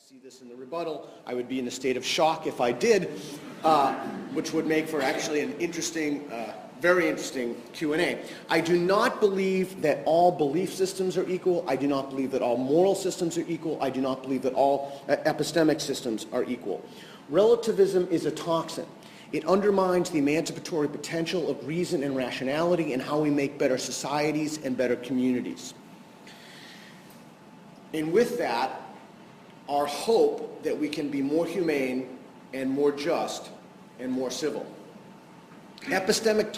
see this in the rebuttal. I would be in a state of shock if I did, which would make for actually an interesting, very interesting Q&A. I do not believe that all belief systems are equal. I do not believe that all moral systems are equal. I do not believe that all epistemic systems are equal. Relativism is a toxin. It undermines the emancipatory potential of reason and rationality and how we make better societies and better communities. And with that, our hope that we can be more humane and more just and more civil. Epistemic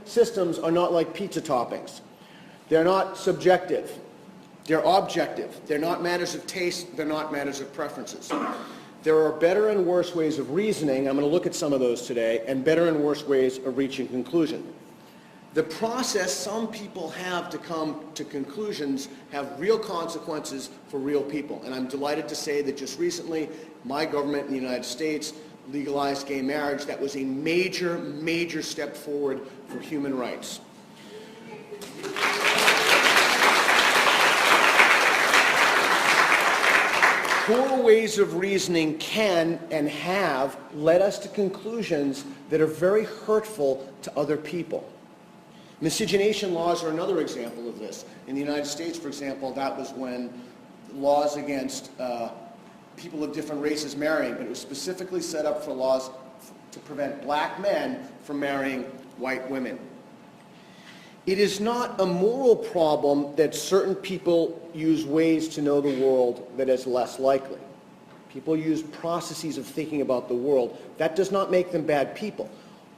systems are not like pizza toppings. They're not subjective. They're objective. They're not matters of taste. They're not matters of preferences. There are better and worse ways of reasoning. I'm going to look at some of those today, and better and worse ways of reaching conclusion. The process some people have to come to conclusions have real consequences for real people. And I'm delighted to say that just recently, my government in the United States legalized gay marriage. That was a major, major step forward for human rights. Poor ways of reasoning can and have led us to conclusions that are very hurtful to other people. Miscegenation laws are another example of this. In the United States, for example, that was when laws against people of different races marrying, but it was specifically set up for laws to prevent black men from marrying white women. It is not a moral problem that certain people use ways to know the world that is less likely. People use processes of thinking about the world. That does not make them bad people.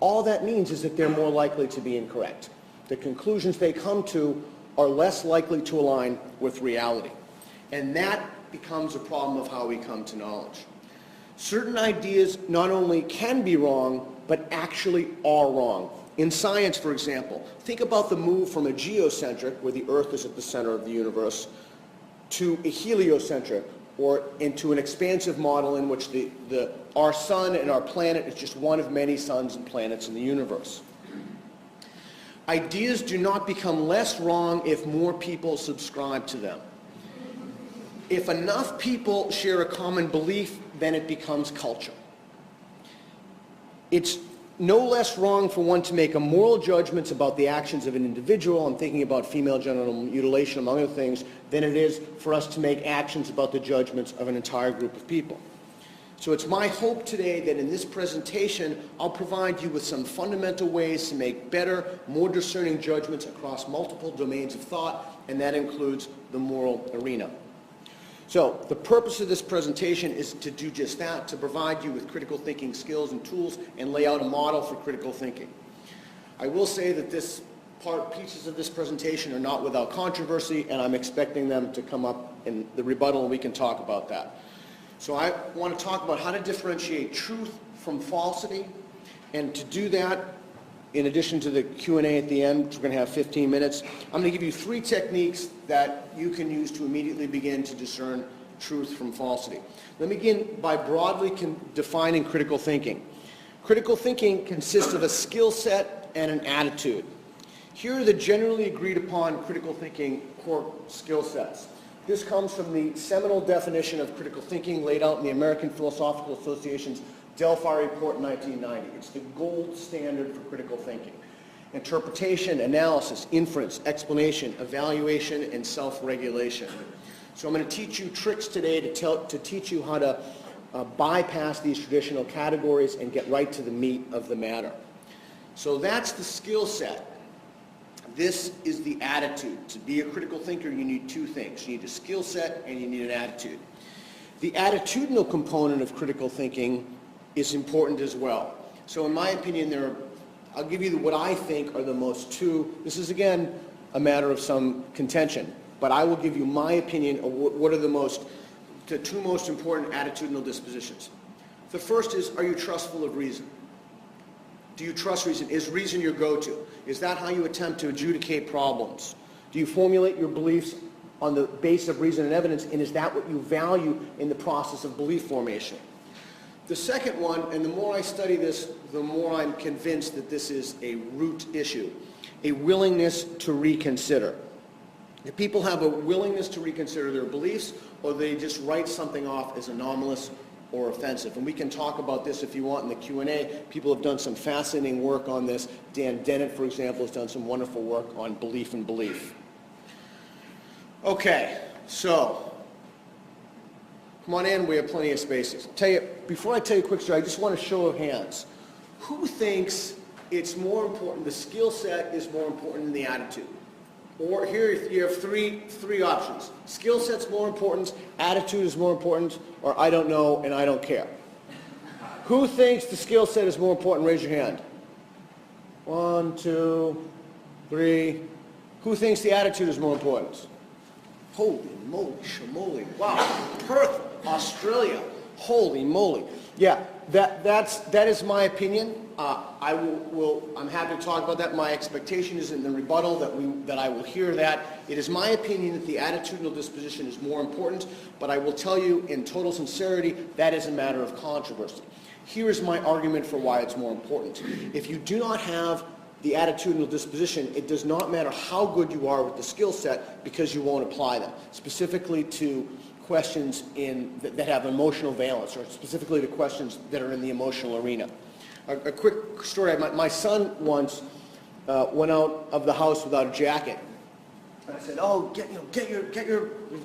All that means is that they're more likely to be incorrect. The conclusions they come to are less likely to align with reality. And that becomes a problem of how we come to knowledge. Certain ideas not only can be wrong, but actually are wrong. In science, for example, think about the move from a geocentric, where the Earth is at the center of the universe, to a heliocentric, or into an expansive model in which our sun and our planet is just one of many suns and planets in the universe. Ideas do not become less wrong if more people subscribe to them. If enough people share a common belief, then it becomes culture. It's no less wrong for one to make moral judgments about the actions of an individual, I'm thinking about female genital mutilation among other things, than it is for us to make actions about the judgments of an entire group of people. So it's my hope today that in this presentation, I'll provide you with some fundamental ways to make better, more discerning judgments across multiple domains of thought, and that includes the moral arena. So the purpose of this presentation is to do just that, to provide you with critical thinking skills and tools and lay out a model for critical thinking. I will say that pieces of this presentation are not without controversy, and I'm expecting them to come up in the rebuttal, and we can talk about that. So I want to talk about how to differentiate truth from falsity, and to do that, in addition to the Q&A at the end, which we're going to have 15 minutes, I'm going to give you 3 techniques that you can use to immediately begin to discern truth from falsity. Let me begin by broadly defining critical thinking. Critical thinking consists of a skill set and an attitude. Here are the generally agreed upon critical thinking core skill sets. This comes from the seminal definition of critical thinking laid out in the American Philosophical Association's Delphi Report in 1990. It's the gold standard for critical thinking. Interpretation, analysis, inference, explanation, evaluation, and self-regulation. So I'm going to teach you tricks today to teach you how to bypass these traditional categories and get right to the meat of the matter. So that's the skill set. This is the attitude. To be a critical thinker, you need 2 things. You need a skill set and you need an attitude. The attitudinal component of critical thinking is important as well. So in my opinion, I'll give you what I think are the most 2. This is again a matter of some contention, but I will give you my opinion of what are the 2 most important attitudinal dispositions. The first is, are you trustful of reason? Do you trust reason? Is reason your go-to? Is that how you attempt to adjudicate problems? Do you formulate your beliefs on the basis of reason and evidence, and is that what you value in the process of belief formation? The second one, and the more I study this, the more I'm convinced that this is a root issue, a willingness to reconsider. Do people have a willingness to reconsider their beliefs, or they just write something off as anomalous or offensive? And we can talk about this if you want in the Q&A. People have done some fascinating work on this. Dan Dennett, for example, has done some wonderful work on belief and belief. Okay, so come on in. We have plenty of spaces. Before I tell you a quick story, I just want a show of hands. Who thinks it's more important, the skill set is more important than the attitude? Or here you have three options. Skill set's more important, attitude is more important, or I don't know and I don't care. Who thinks the skill set is more important? Raise your hand. 1, 2, 3. Who thinks the attitude is more important? Holy moly, shamoly. Wow. Perth, Australia. Holy moly. Yeah, that is my opinion. I'm happy to talk about that. My expectation is in the rebuttal that I will hear that. It is my opinion that the attitudinal disposition is more important, but I will tell you in total sincerity that is a matter of controversy. Here is my argument for why it's more important. If you do not have the attitudinal disposition, it does not matter how good you are with the skill set because you won't apply them, specifically to questions that have emotional valence, or specifically to questions that are in the emotional arena. A quick story. My son once went out of the house without a jacket. And I said, "Oh, get your,"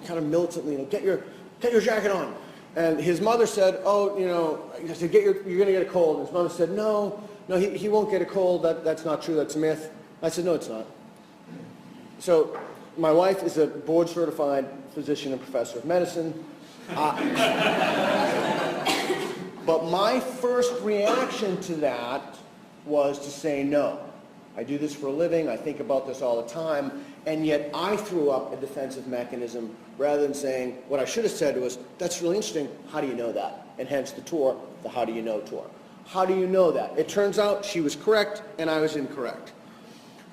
kind of militantly, get your jacket on." And his mother said, "Oh, I said, you're going to get a cold." And his mother said, No, he won't get a cold. That's not true. That's a myth. I said, "No, it's not." So my wife is a board-certified physician and professor of medicine. But my first reaction to that was to say no. I do this for a living, I think about this all the time, and yet I threw up a defensive mechanism rather than saying, what I should have said was, "That's really interesting, how do you know that?" And hence the tour, the how do you know tour. How do you know that? It turns out she was correct and I was incorrect.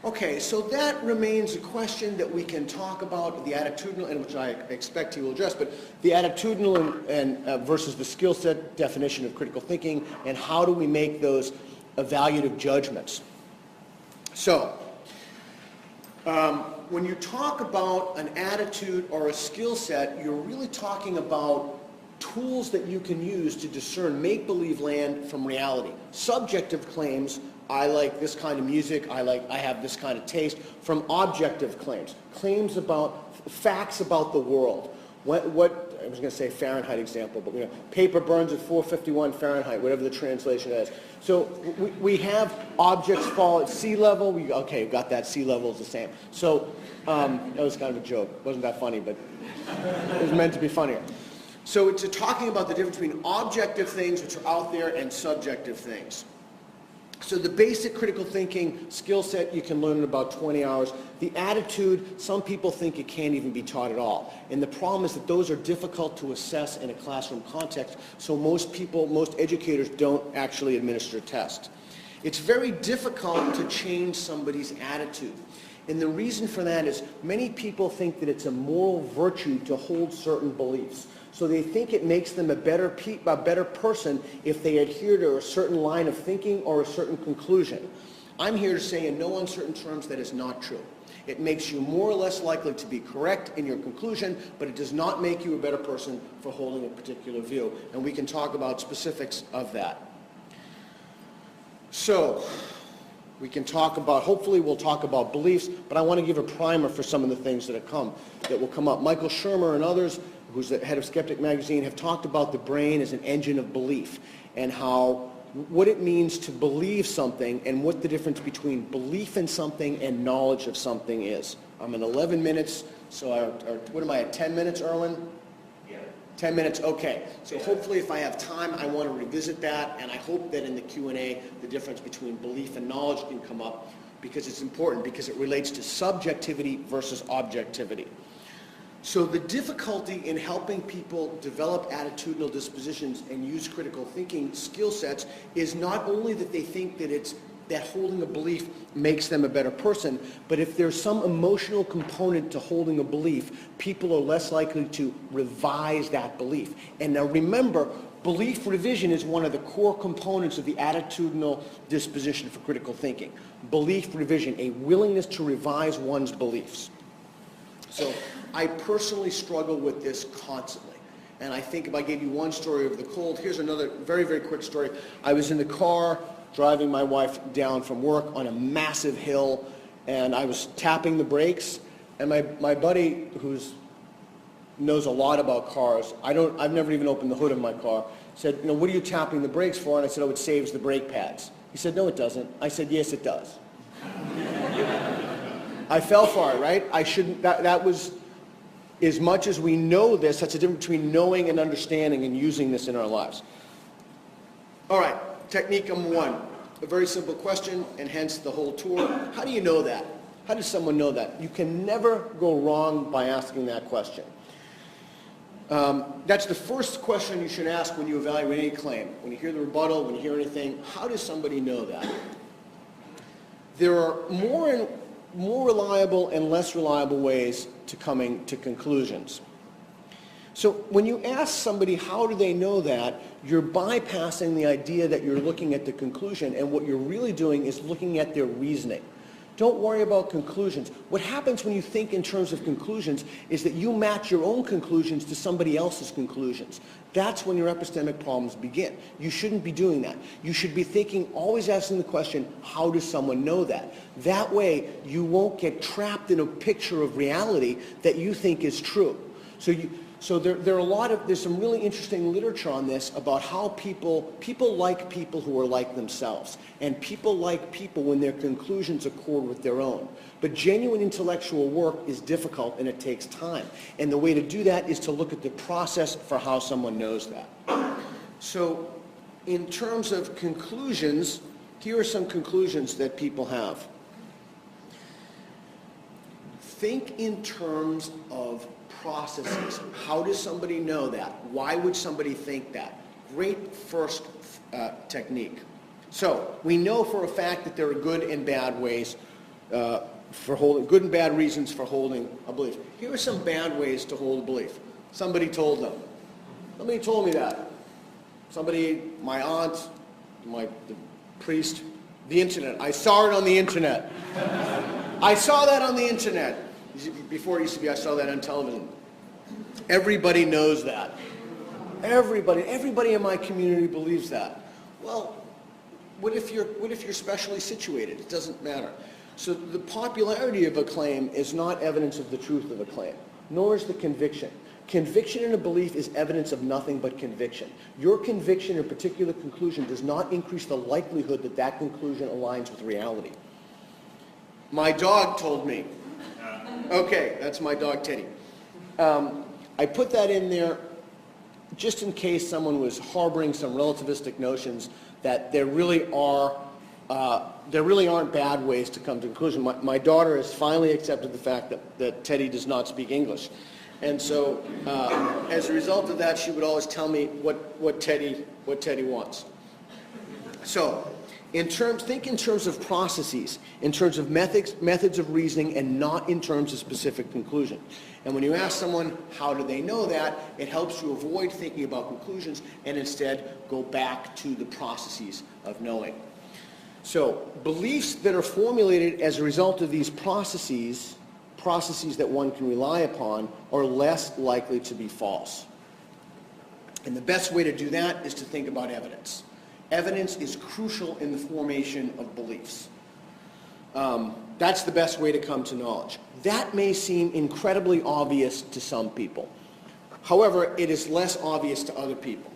Okay, so that remains a question that we can talk about, the attitudinal, and which I expect he will address, but the attitudinal and versus the skill set definition of critical thinking, and how do we make those evaluative judgments. So, when you talk about an attitude or a skill set, you're really talking about tools that you can use to discern make-believe land from reality. Subjective claims, I like this kind of music, I have this kind of taste, from objective claims about facts about the world. What I was going to say Fahrenheit example, but paper burns at 451 Fahrenheit, whatever the translation is. So we have objects fall at sea level. We've got that, sea level is the same. So that was kind of a joke. It wasn't that funny, but it was meant to be funnier. So it's talking about the difference between objective things, which are out there, and subjective things. So the basic critical thinking skill set you can learn in about 20 hours. The attitude, some people think it can't even be taught at all. And the problem is that those are difficult to assess in a classroom context, so most educators don't actually administer tests. It's very difficult to change somebody's attitude. And the reason for that is many people think that it's a moral virtue to hold certain beliefs. So they think it makes them a better person if they adhere to a certain line of thinking or a certain conclusion. I'm here to say in no uncertain terms that is not true. It makes you more or less likely to be correct in your conclusion, but it does not make you a better person for holding a particular view. And we can talk about specifics of that. So we can talk about, hopefully we'll talk about beliefs, but I want to give a primer for some of the things that will come up. Michael Shermer and others, who's the head of Skeptic Magazine, have talked about the brain as an engine of belief and what it means to believe something and what the difference between belief in something and knowledge of something is. I'm in 11 minutes, so what am I at, 10 minutes, Erwin? Yeah. 10 minutes, okay. So hopefully if I have time, I want to revisit that, and I hope that in the Q&A, the difference between belief and knowledge can come up, because it's important, because it relates to subjectivity versus objectivity. So the difficulty in helping people develop attitudinal dispositions and use critical thinking skill sets is not only that they think that holding a belief makes them a better person, but if there's some emotional component to holding a belief, people are less likely to revise that belief. And now remember, belief revision is one of the core components of the attitudinal disposition for critical thinking. Belief revision, a willingness to revise one's beliefs. So I personally struggle with this constantly. And I think if I gave you one story of the cold, here's another very, very quick story. I was in the car driving my wife down from work on a massive hill, and I was tapping the brakes, and my buddy, who knows a lot about cars, I've never even opened the hood of my car, said, what are you tapping the brakes for? And I said, it saves the brake pads. He said, no, it doesn't. I said, yes, it does. I fell for it, right? I shouldn't, that was, as much as we know this, that's the difference between knowing and understanding and using this in our lives. All right, technique number one, a very simple question, and hence the whole tour. How do you know that? How does someone know that? You can never go wrong by asking that question. That's the first question you should ask when you evaluate any claim. When you hear the rebuttal, when you hear anything, how does somebody know that? There are more reliable and less reliable ways to coming to conclusions. So when you ask somebody how do they know that, you're bypassing the idea that you're looking at the conclusion, and what you're really doing is looking at their reasoning. Don't worry about conclusions. What happens when you think in terms of conclusions is that you match your own conclusions to somebody else's conclusions. That's when your epistemic problems begin. You shouldn't be doing that. You should be thinking, always asking the question, how does someone know that? That way, you won't get trapped in a picture of reality that you think is true. So there's some really interesting literature on this about how people like people who are like themselves, and people like people when their conclusions accord with their own. But genuine intellectual work is difficult and it takes time. And the way to do that is to look at the process for how someone knows that. So in terms of conclusions, here are some conclusions that people have. Think in terms of processes. How does somebody know that? Why would somebody think that? Great first technique. So we know for a fact that there are good and bad ways good and bad reasons for holding a belief. Here are some bad ways to hold a belief. Somebody told them. Somebody told me that. Somebody, my aunt, the priest, the internet. I saw it on the internet. I saw that on the internet. Before it used to be, I saw that on television. Everybody knows that. Everybody in my community believes that. Well, what if you're specially situated? It doesn't matter. So the popularity of a claim is not evidence of the truth of a claim, nor is the conviction. Conviction in a belief is evidence of nothing but conviction. Your conviction in a particular conclusion does not increase the likelihood that that conclusion aligns with reality. My dog told me. Okay, that's my dog Teddy. I put that in there just in case someone was harboring some relativistic notions that there really aren't bad ways to come to a conclusion. My daughter has finally accepted the fact that Teddy does not speak English. And so as a result of that, she would always tell me what Teddy wants. So think in terms of processes, in terms of methods of reasoning, and not in terms of specific conclusion. And when you ask someone, how do they know that, it helps you avoid thinking about conclusions and instead go back to the processes of knowing. So beliefs that are formulated as a result of these processes that one can rely upon, are less likely to be false. And the best way to do that is to think about evidence. Evidence is crucial in the formation of beliefs. That's the best way to come to knowledge. That may seem incredibly obvious to some people. However, it is less obvious to other people.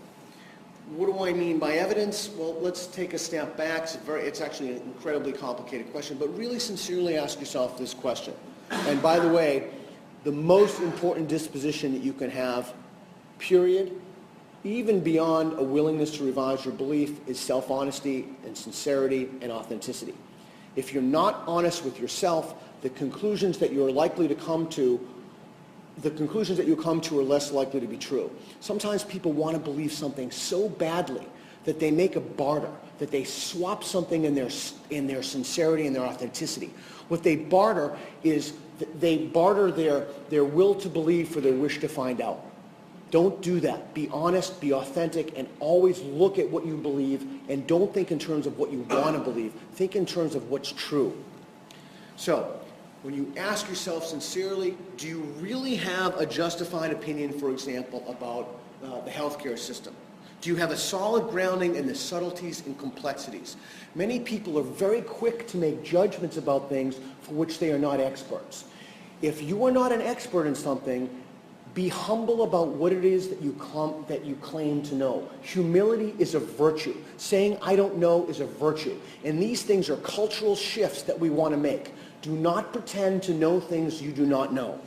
What do I mean by evidence? Well, let's take a step back. It's actually an incredibly complicated question, but really sincerely ask yourself this question. And by the way, the most important disposition that you can have, period, even beyond a willingness to revise your belief, is self-honesty and sincerity and authenticity. If you're not honest with yourself, the conclusions that you're likely to come to, are less likely to be true. Sometimes people want to believe something so badly that they make a barter, that they swap something in their sincerity and their authenticity. What they barter is they barter their will to believe for their wish to find out. Don't do that. Be honest, be authentic, and always look at what you believe, and don't think in terms of what you want to believe. Think in terms of what's true. So, when you ask yourself sincerely, do you really have a justified opinion, for example, about the healthcare system? Do you have a solid grounding in the subtleties and complexities? Many people are very quick to make judgments about things for which they are not experts. If you are not an expert in something, be humble about what it is that you claim to know. Humility is a virtue. Saying I don't know is a virtue. And these things are cultural shifts that we want to make. Do not pretend to know things you do not know.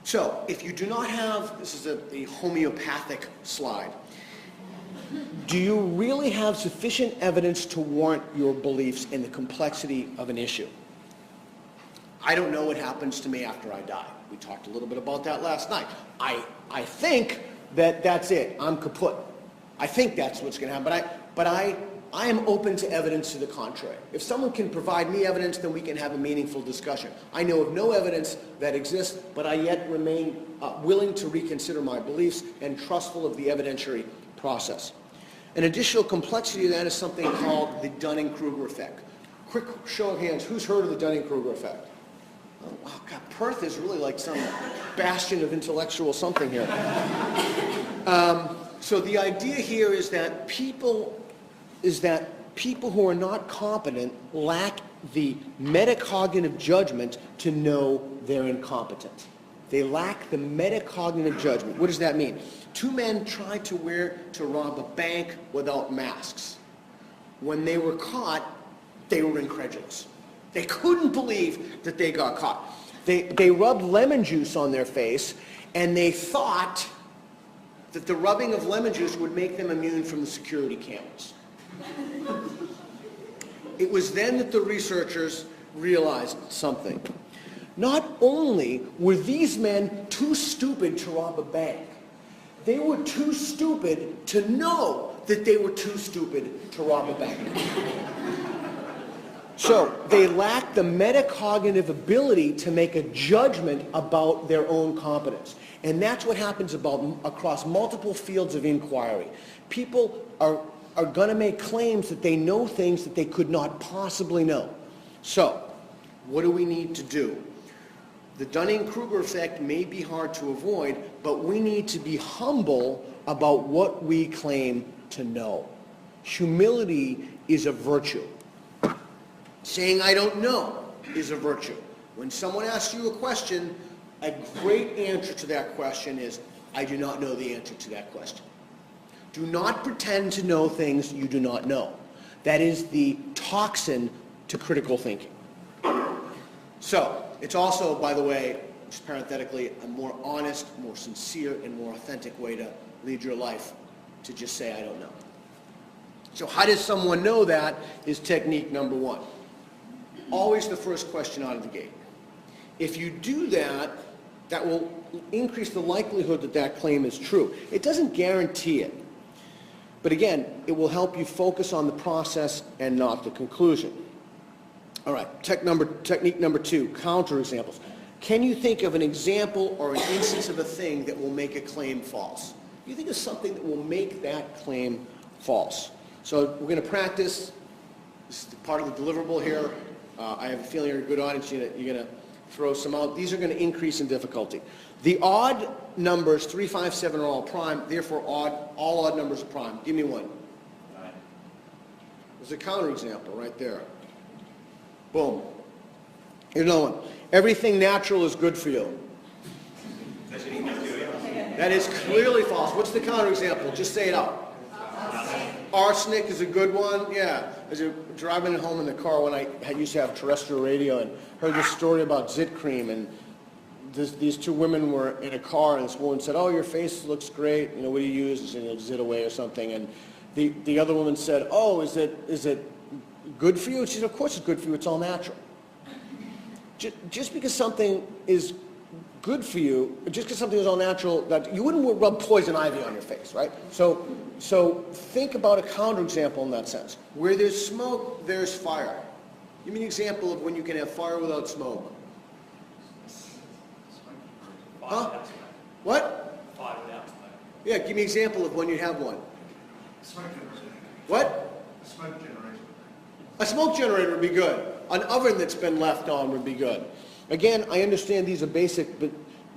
So, if you do not have, this is a homeopathic slide, do you really have sufficient evidence to warrant your beliefs in the complexity of an issue? I don't know what happens to me after I die. We talked a little bit about that last night. I think that that's it. I'm kaput. I think that's what's going to happen. But I am open to evidence to the contrary. If someone can provide me evidence, then we can have a meaningful discussion. I know of no evidence that exists, but I yet remain willing to reconsider my beliefs and trustful of the evidentiary process. An additional complexity to that is something called the Dunning-Kruger Effect. Quick show of hands, who's heard of the Dunning-Kruger Effect? Oh, wow, God, Perth is really like some bastion of intellectual something here. So the idea here is that people who are not competent lack the metacognitive judgment to know they're incompetent. They lack the metacognitive judgment. What does that mean? Two men tried to rob a bank without masks. When they were caught, they were incredulous. They couldn't believe that they got caught. They rubbed lemon juice on their face, and they thought that the rubbing of lemon juice would make them immune from the security cameras. It was then that the researchers realized something. Not only were these men too stupid to rob a bank, they were too stupid to know that they were too stupid to rob a bank. So they lacked the metacognitive ability to make a judgment about their own competence. And that's what happens across multiple fields of inquiry. People are going to make claims that they know things that they could not possibly know. So, what do we need to do? The Dunning-Kruger effect may be hard to avoid, but we need to be humble about what we claim to know. Humility is a virtue. Saying I don't know is a virtue. When someone asks you a question, a great answer to that question is, I do not know the answer to that question. Do not pretend to know things you do not know. That is the toxin to critical thinking. So, it's also, by the way, just parenthetically, a more honest, more sincere, and more authentic way to lead your life, to just say, I don't know. So how does someone know that is technique number one. Always the first question out of the gate. If you do that, that will increase the likelihood that that claim is true. It doesn't guarantee it. But again, it will help you focus on the process and not the conclusion. All right, technique number two, counterexamples. Can you think of an example or an instance of a thing that will make a claim false? You think of something that will make that claim false. So we're going to practice. This is part of the deliverable here. I have a feeling you're a good audience. You're going to throw some out. These are going to increase in difficulty. The odd numbers, 3, 5, 7 are all prime. Therefore, all odd numbers are prime. Give me one. 9. There's a counterexample right there. Boom. Here's another one. Everything natural is good for you. That is clearly false. What's the counterexample? Just say it out. Arsenic is a good one. Yeah. As you're driving home in the car when I used to have terrestrial radio and heard this story about zit cream, and these two women were in a car, and this woman said, "Oh, your face looks great. You know, what do you use?" She said, "Zit away or something." And the other woman said, "Oh, is it good for you?" And she said, "Of course it's good for you. It's all natural." Just because something is good for you, just because something is all natural, that you wouldn't rub poison ivy on your face, right? So think about a counterexample in that sense. Where there's smoke, there's fire. Give me an example of when you can have fire without smoke. Huh? What? Fire without smoke. Yeah, give me an example of when you have one. Smoke generator. What? A smoke generator. A smoke generator would be good. An oven that's been left on would be good. Again, I understand these are basic, but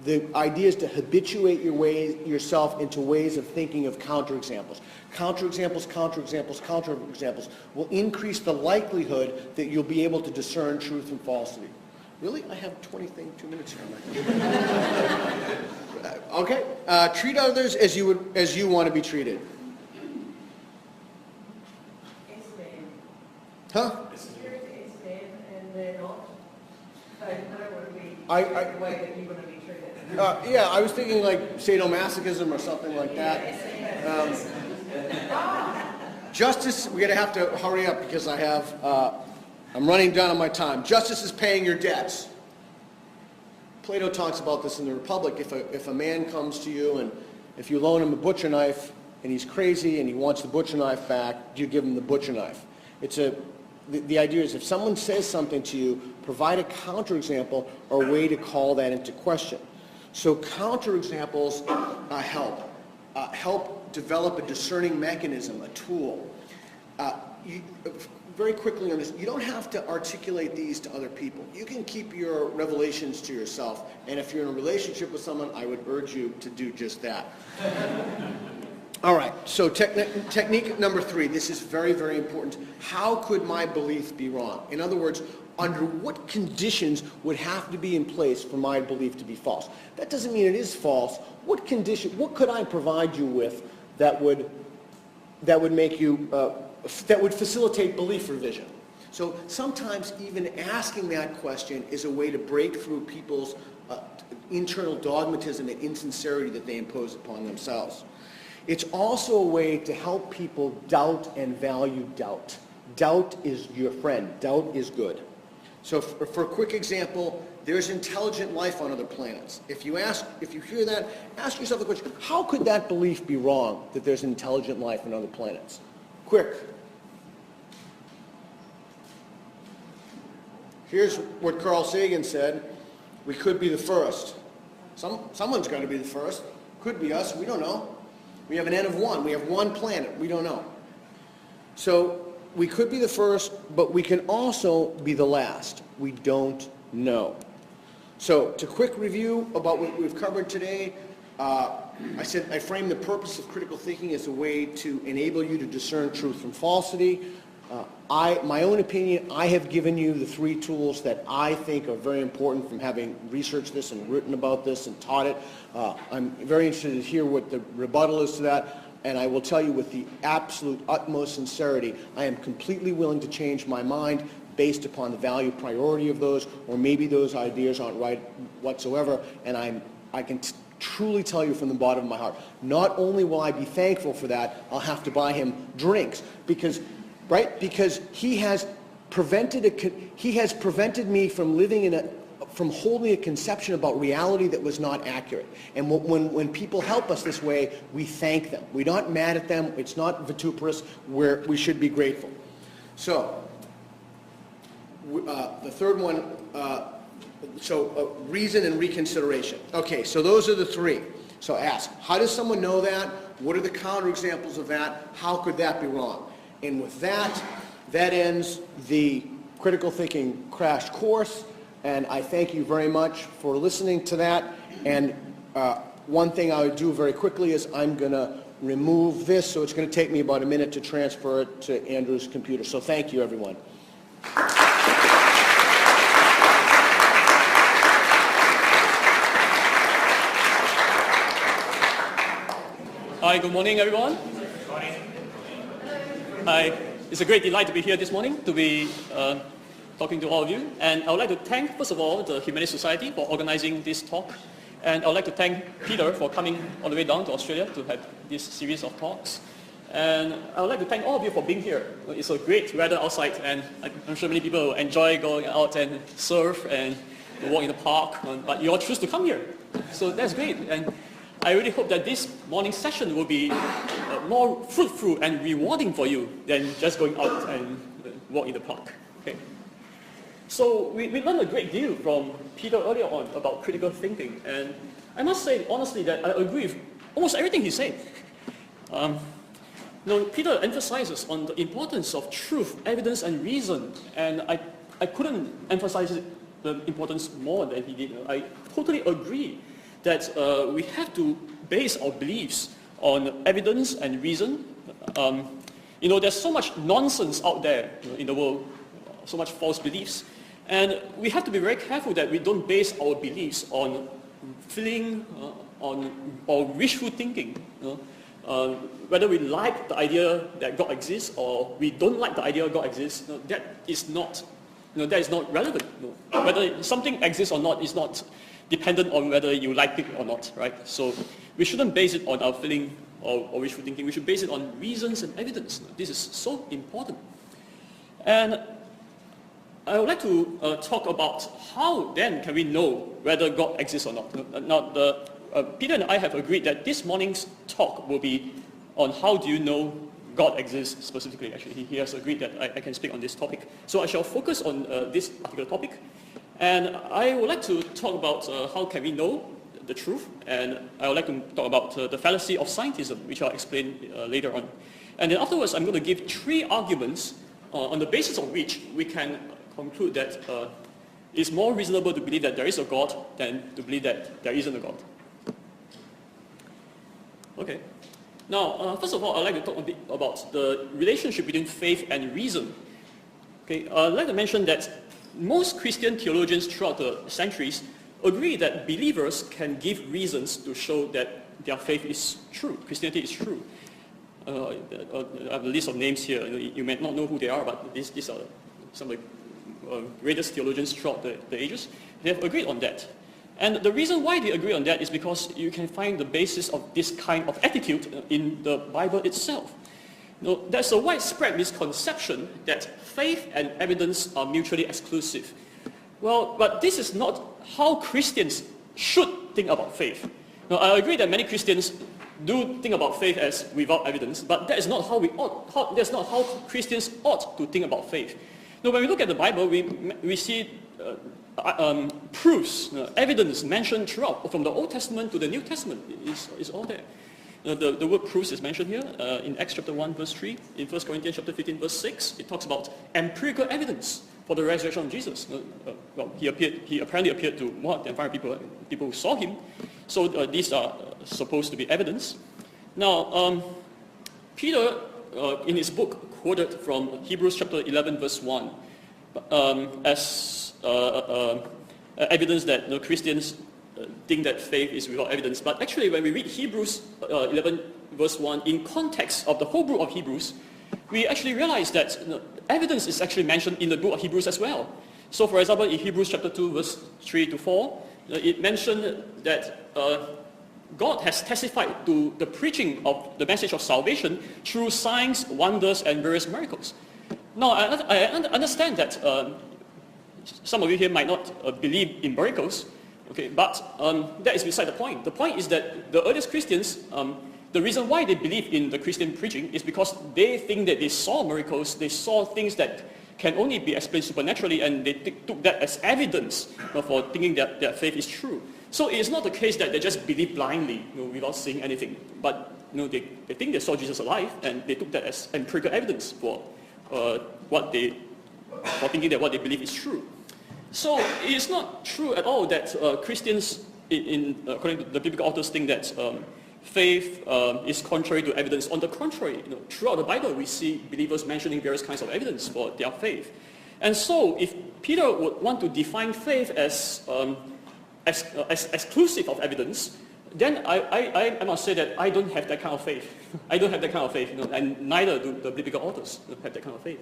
the idea is to habituate yourself into ways of thinking of counterexamples. Counterexamples, counterexamples, counterexamples will increase the likelihood that you'll be able to discern truth and falsity. Really? I have 2 minutes here. Okay. Treat others as you want to be treated. Huh? Yeah, I was thinking like sadomasochism or something like that. Justice, we're going to have to hurry up because I'm running down on my time. Justice is paying your debts. Plato talks about this in the Republic. If a man comes to you and if you loan him a butcher knife and he's crazy and he wants the butcher knife back, you give him the butcher knife. The idea is if someone says something to you, provide a counterexample or a way to call that into question. So counterexamples help develop a discerning mechanism, a tool. Very quickly on this, you don't have to articulate these to other people. You can keep your revelations to yourself. And if you're in a relationship with someone, I would urge you to do just that. All right, so technique number 3, this is very, very important. How could my belief be wrong? In other words, under what conditions would have to be in place for my belief to be false? That doesn't mean it is false. What could I provide you with that would make you, that would facilitate belief revision? So sometimes even asking that question is a way to break through people's internal dogmatism and insincerity that they impose upon themselves. It's also a way to help people doubt and value doubt. Doubt is your friend. Doubt is good. So for a quick example, there's intelligent life on other planets. If you hear that, ask yourself the question, how could that belief be wrong, that there's intelligent life on other planets? Quick. Here's what Carl Sagan said, we could be the first. Someone's got to be the first. Could be us, we don't know. We have an N of 1. We have one planet. We don't know. So we could be the first, but we can also be the last. We don't know. So to quick review about what we've covered today, I said I framed the purpose of critical thinking as a way to enable you to discern truth from falsity. My own opinion, I have given you the 3 tools that I think are very important from having researched this and written about this and taught it. I'm very interested to hear what the rebuttal is to that, and I will tell you with the absolute utmost sincerity, I am completely willing to change my mind based upon the value priority of those, or maybe those ideas aren't right whatsoever, and I can truly tell you from the bottom of my heart, not only will I be thankful for that, I'll have to buy him drinks, because he has prevented me from holding a conception about reality that was not accurate. And when people help us this way, we thank them. We're not mad at them. It's not vituperous. We should be grateful. So the third one, reason and reconsideration. Okay, so those are the 3. So ask, how does someone know that? What are the counterexamples of that? How could that be wrong? And with that ends the Critical Thinking Crash Course, and I thank you very much for listening to that. And one thing I would do very quickly is I'm going to remove this, so it's going to take me about a minute to transfer it to Andrew's computer. So thank you, everyone. Hi, good morning, everyone. Hi, it's a great delight to be here this morning, to be talking to all of you. And I would like to thank, first of all, the Humanities Society for organizing this talk. And I would like to thank Peter for coming all the way down to Australia to have this series of talks. And I would like to thank all of you for being here. It's a great weather outside, and I'm sure many people enjoy going out and surf and walk in the park, but you all choose to come here. So that's great. And I really hope that this morning's session will be more fruitful and rewarding for you than just going out and walk in the park. Okay. So we learned a great deal from Peter earlier on about critical thinking, and I must say honestly that I agree with almost everything he said. Peter emphasizes on the importance of truth, evidence, and reason, and I couldn't emphasize the importance more than he did. I totally agree that we have to base our beliefs on evidence and reason. There's so much nonsense out there in the world, so much false beliefs, and we have to be very careful that we don't base our beliefs on feeling, or wishful thinking. Whether we like the idea that God exists or we don't like the idea God exists, that is not relevant. Whether something exists or not is not dependent on whether you like it or not, right? So we shouldn't base it on our feeling or wishful thinking. We should base it on reasons and evidence. This is so important. And I would like to talk about how then can we know whether God exists or not. Now, Peter and I have agreed that this morning's talk will be on how do you know God exists specifically. Actually, he has agreed that I can speak on this topic. So I shall focus on this particular topic. And I would like to talk about how can we know the truth. And I would like to talk about the fallacy of scientism, which I'll explain later on. And then afterwards, I'm going to give 3 arguments on the basis of which we can conclude that it's more reasonable to believe that there is a God than to believe that there isn't a God. Okay. Now, first of all, I'd like to talk a bit about the relationship between faith and reason. Okay, I'd like to mention that most Christian theologians throughout the centuries agree that believers can give reasons to show that their faith is true, Christianity is true. I have a list of names here. You may not know who they are, but these are some of the greatest theologians throughout the ages. They have agreed on that. And the reason why they agree on that is because you can find the basis of this kind of attitude in the Bible itself. There's a widespread misconception that faith and evidence are mutually exclusive. Well, but this is not how Christians should think about faith. Now, I agree that many Christians do think about faith as without evidence, but that is not how that's not how Christians ought to think about faith. Now, when we look at the Bible, we see proofs, evidence mentioned throughout, from the Old Testament to the New Testament. It's all there. The word proofs is mentioned here in Acts chapter 1, verse 3. In 1 Corinthians chapter 15, verse 6, it talks about empirical evidence for the resurrection of Jesus. He apparently appeared to more than 500 people who saw him. So these are supposed to be evidence. Now, Peter, in his book, quoted from Hebrews chapter 11, verse 1, as evidence that Christians think that faith is without evidence. But actually, when we read Hebrews 11, verse 1, in context of the whole book of Hebrews, we actually realize that evidence is actually mentioned in the book of Hebrews as well. So, for example, in Hebrews chapter 2, verse 3 to 4, it mentioned that God has testified to the preaching of the message of salvation through signs, wonders, and various miracles. Now, I understand that some of you here might not believe in miracles, okay, but that is beside the point. The point is that the earliest Christians, the reason why they believe in the Christian preaching is because they think that they saw miracles, they saw things that can only be explained supernaturally, and they took that as evidence for thinking that their faith is true. So it is not the case that they just believe blindly, without seeing anything, but they think they saw Jesus alive, and they took that as empirical evidence for thinking that what they believe is true. So it is not true at all that Christians, according to the biblical authors, think that faith is contrary to evidence. On the contrary, throughout the Bible we see believers mentioning various kinds of evidence for their faith. And so if Peter would want to define faith as exclusive of evidence, then I must say that I don't have that kind of faith. I don't have that kind of faith, and neither do the biblical authors have that kind of faith.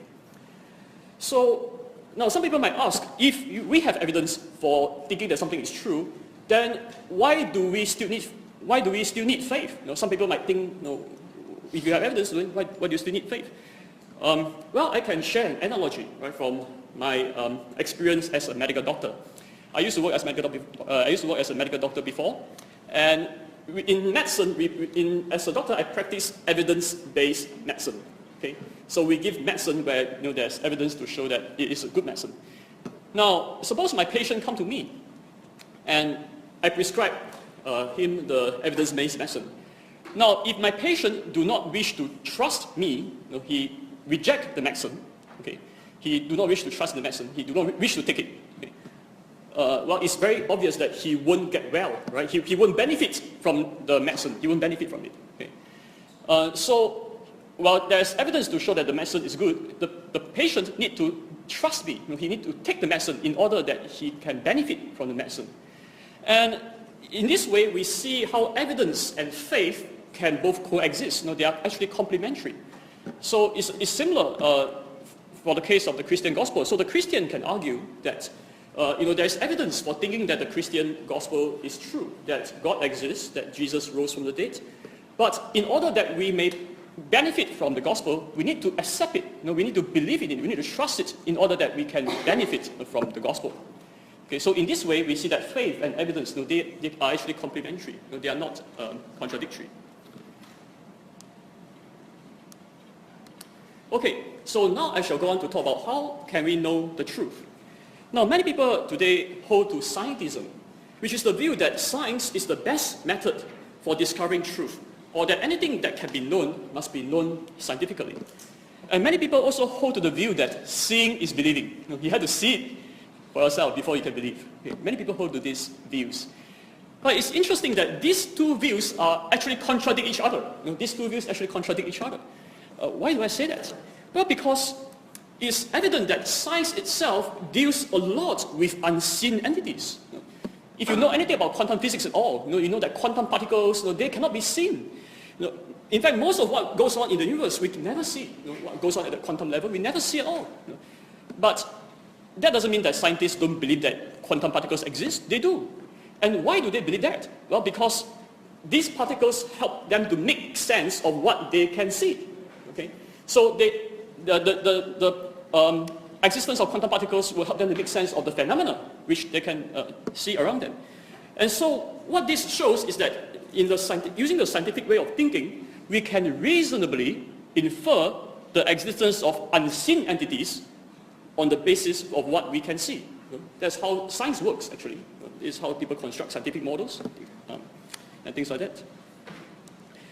So now some people might ask, if we have evidence for thinking that something is true, then why do we still need faith? Some people might think, if you have evidence, then why do you still need faith? Well, I can share an analogy, right, from my experience as a medical doctor. I used to work as a medical doctor before, and in medicine, as a doctor, I practice evidence-based medicine. Okay, so we give medicine where there's evidence to show that it is a good medicine. Now, suppose my patient come to me, and I prescribe him the evidence-based medicine. Now, if my patient do not wish to trust me, he reject the medicine, okay, He do not wish to trust the medicine. He do not wish to take it. Okay. Well, it's very obvious that he won't get well, right? He won't benefit from the medicine. He won't benefit from it. Okay. So, while there's evidence to show that the medicine is good, the patient need to trust me. He need to take the medicine in order that he can benefit from the medicine. And in this way, we see how evidence and faith can both coexist. They are actually complementary. So it's similar for the case of the Christian gospel. So the Christian can argue that there's evidence for thinking that the Christian gospel is true, that God exists, that Jesus rose from the dead. But in order that we may benefit from the gospel, we need to accept it. We need to believe in it. We need to trust it in order that we can benefit from the gospel. Okay, so in this way, we see that faith and evidence, they are actually complementary. They are not contradictory. Okay, so now I shall go on to talk about how can we know the truth. Now, many people today hold to scientism, which is the view that science is the best method for discovering truth, or that anything that can be known must be known scientifically. And many people also hold to the view that seeing is believing. You have to see it for yourself before you can believe. Okay. Many people hold to these views. But it's interesting that these two views are actually contradict each other. These two views actually contradict each other. Why do I say that? Well, because it's evident that science itself deals a lot with unseen entities. If you know anything about quantum physics at all, you know that quantum particles, they cannot be seen. In fact, most of what goes on in the universe, we can never see. What goes on at the quantum level, we never see at all. But that doesn't mean that scientists don't believe that quantum particles exist. They do. And why do they believe that? Well, because these particles help them to make sense of what they can see. Okay? So the existence of quantum particles will help them to make sense of the phenomena which they can see around them. And so what this shows is that using the scientific way of thinking, we can reasonably infer the existence of unseen entities on the basis of what we can see. That's how science works, actually. It's how people construct scientific models and things like that.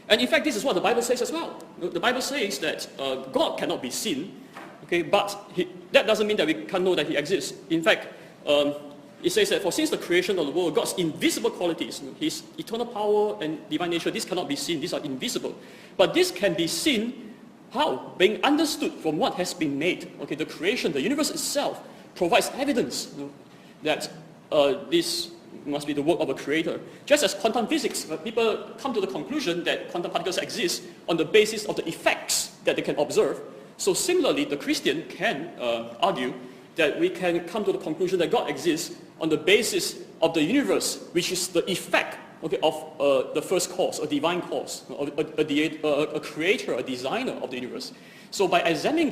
And in fact, this is what the Bible says as well. The Bible says that God cannot be seen, okay, but that doesn't mean that we can't know that he exists. In fact, it says that for since the creation of the world, God's invisible qualities, his eternal power and divine nature, these cannot be seen. These are invisible. But this can be seen, how? Being understood from what has been made. Okay, the creation, the universe itself, provides evidence that this must be the work of a creator. Just as quantum physics, people come to the conclusion that quantum particles exist on the basis of the effects that they can observe. So similarly, the Christian can argue that we can come to the conclusion that God exists on the basis of the universe, which is the effect, okay, of the first cause, a divine cause, a creator, a designer of the universe. So by examining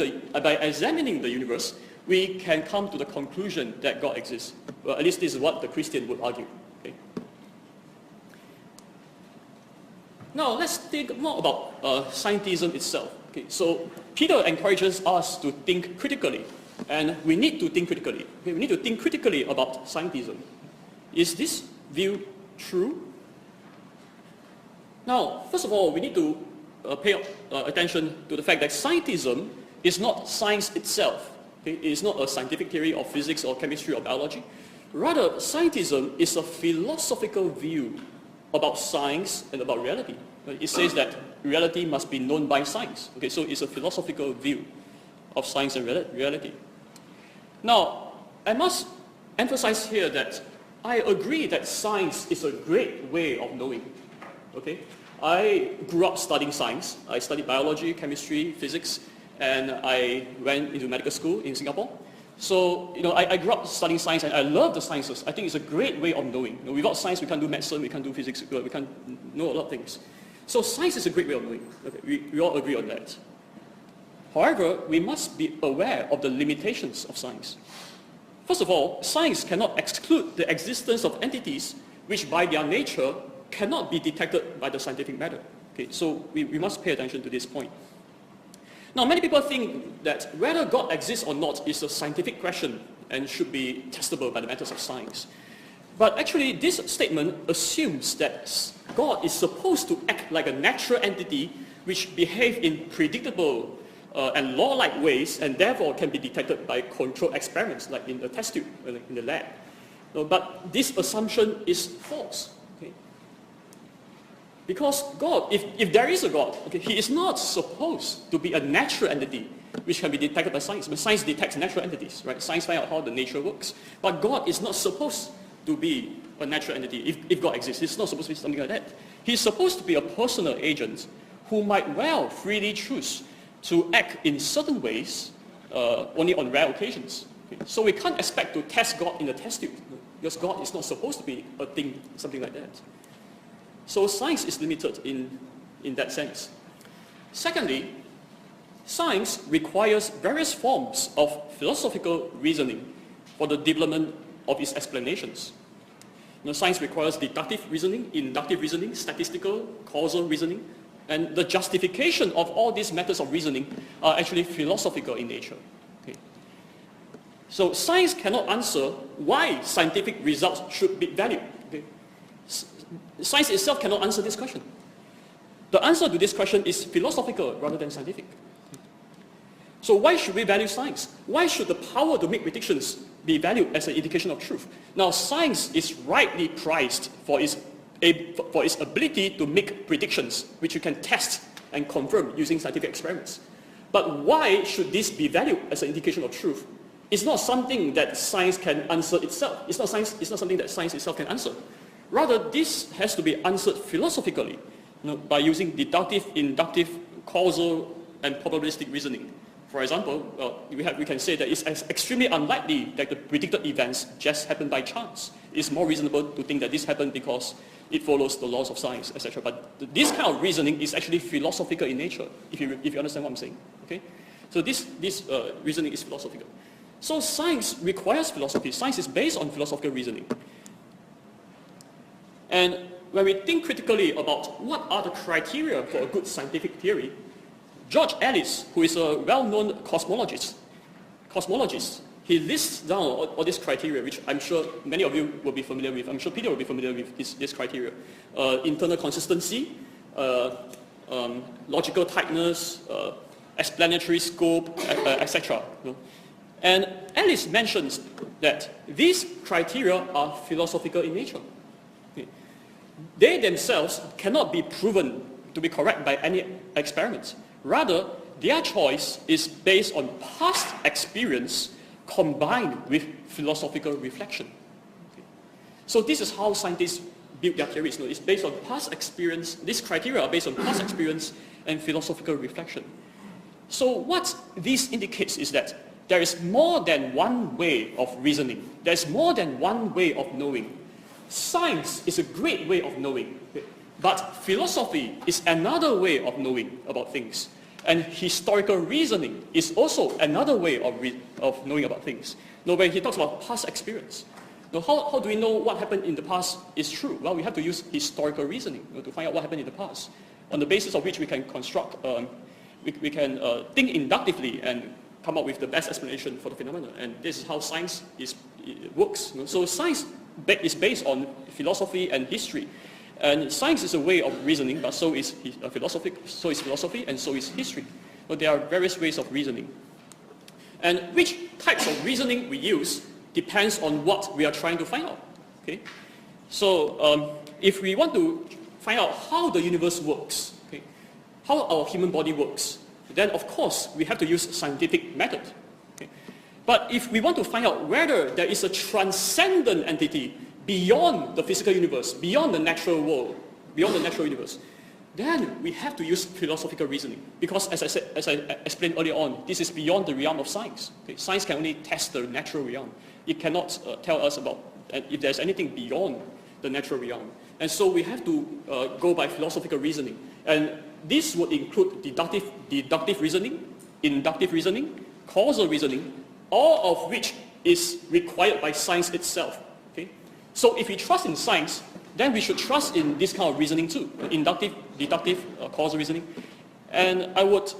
the universe, we can come to the conclusion that God exists. Well, at least this is what the Christian would argue. Okay. Now let's think more about scientism itself. Okay. So Peter encourages us to think critically, and we need to think critically. Okay. We need to think critically about scientism. Is this view true? Now, first of all, we need to pay attention to the fact that scientism is not science itself. Okay? It is not a scientific theory of physics or chemistry or biology. Rather, scientism is a philosophical view about science and about reality. It says that reality must be known by science. Okay, so it's a philosophical view of science and reality. Now, I must emphasize here that I agree that science is a great way of knowing. Okay? I grew up studying science. I studied biology, chemistry, physics, and I went into medical school in Singapore. So, I grew up studying science, and I love the sciences. I think it's a great way of knowing. Without science, we can't do medicine, we can't do physics, we can't know a lot of things. So science is a great way of knowing. Okay, we all agree on that. However, we must be aware of the limitations of science. First of all, science cannot exclude the existence of entities which by their nature cannot be detected by the scientific method. Okay, so we must pay attention to this point. Now, many people think that whether God exists or not is a scientific question and should be testable by the methods of science. But actually, this statement assumes that God is supposed to act like a natural entity which behaves in predictable and law-like ways, and therefore can be detected by controlled experiments, like in the test tube, in the lab. But this assumption is false. Okay? Because God, if there is a God, okay, he is not supposed to be a natural entity which can be detected by science. But science detects natural entities, right? Science finds out how the nature works. But God is not supposed to be a natural entity if God exists. He's not supposed to be something like that. He's supposed to be a personal agent who might well freely choose to act in certain ways only on rare occasions. Okay? So we can't expect to test God in a test tube, because God is not supposed to be a thing, something like that. So science is limited in that sense. Secondly, science requires various forms of philosophical reasoning for the development of its explanations. Science requires deductive reasoning, inductive reasoning, statistical, causal reasoning, and the justification of all these methods of reasoning are actually philosophical in nature. Okay. So science cannot answer why scientific results should be valued. Okay. Science itself cannot answer this question. The answer to this question is philosophical rather than scientific. So why should we value science? Why should the power to make predictions be valued as an indication of truth? Now, science is rightly prized for its ability to make predictions, which you can test and confirm using scientific experiments. But why should this be valued as an indication of truth? It's not something that science can answer itself. It's not something that science itself can answer. Rather, this has to be answered philosophically, by using deductive, inductive, causal, and probabilistic reasoning. For example, we can say that it's extremely unlikely that the predicted events just happen by chance. It's more reasonable to think that this happened because it follows the laws of science, etc. But this kind of reasoning is actually philosophical in nature, if you understand what I'm saying. Okay? So this reasoning is philosophical. So science requires philosophy. Science is based on philosophical reasoning. And when we think critically about what are the criteria for a good scientific theory, George Ellis, who is a well-known cosmologist, he lists down all these criteria, which I'm sure many of you will be familiar with. I'm sure Peter will be familiar with this criteria. Internal consistency, logical tightness, explanatory scope, etc. And Ellis mentions that these criteria are philosophical in nature. Okay. They themselves cannot be proven to be correct by any experiments. Rather, their choice is based on past experience combined with philosophical reflection. Okay. So this is how scientists build their theories. It's based on past experience. These criteria are based on past experience and philosophical reflection. So what this indicates is that there is more than one way of reasoning. There's more than one way of knowing. Science is a great way of knowing. Okay. But philosophy is another way of knowing about things. And historical reasoning is also another way of knowing about things. Now, when he talks about past experience, now how do we know what happened in the past is true? Well, we have to use historical reasoning to find out what happened in the past, on the basis of which we can construct, we can think inductively and come up with the best explanation for the phenomenon. And this is how science works. So science is based on philosophy and history. And science is a way of reasoning, but so is philosophy, and so is history. So there are various ways of reasoning. And which types of reasoning we use depends on what we are trying to find out. Okay? So if we want to find out how the universe works, okay, how our human body works, then of course we have to use scientific method. Okay? But if we want to find out whether there is a transcendent entity beyond the physical universe, beyond the natural world, beyond the natural universe, then we have to use philosophical reasoning. Because as I explained earlier on, this is beyond the realm of science. Okay? Science can only test the natural realm. It cannot tell us about if there's anything beyond the natural realm. And so we have to go by philosophical reasoning. And this would include deductive reasoning, inductive reasoning, causal reasoning, all of which is required by science itself. Okay? So if we trust in science, then we should trust in this kind of reasoning too, inductive, deductive, causal reasoning. And I would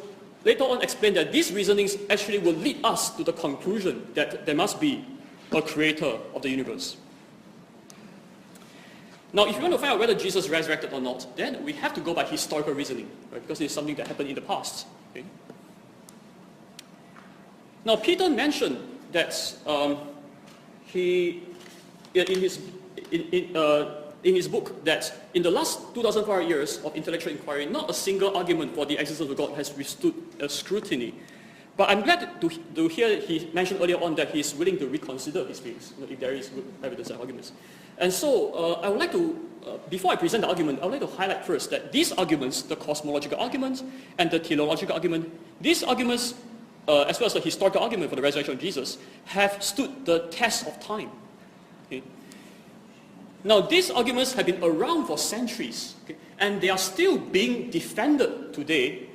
later on explain that these reasonings actually will lead us to the conclusion that there must be a creator of the universe. Now, if you want to find out whether Jesus resurrected or not, then we have to go by historical reasoning, right? Because it's something that happened in the past. Okay? Now, Peter mentioned that in his book that in the last 2,500 years of intellectual inquiry, not a single argument for the existence of God has withstood scrutiny. But I'm glad to hear he mentioned earlier on that he's willing to reconsider his views, if there is good evidence and arguments. And so I would like to, before I present the argument, I would like to highlight first that these arguments, the cosmological argument and the teleological argument, these arguments, as well as the historical argument for the resurrection of Jesus, have stood the test of time. Okay? Now, these arguments have been around for centuries, okay? And they are still being defended today,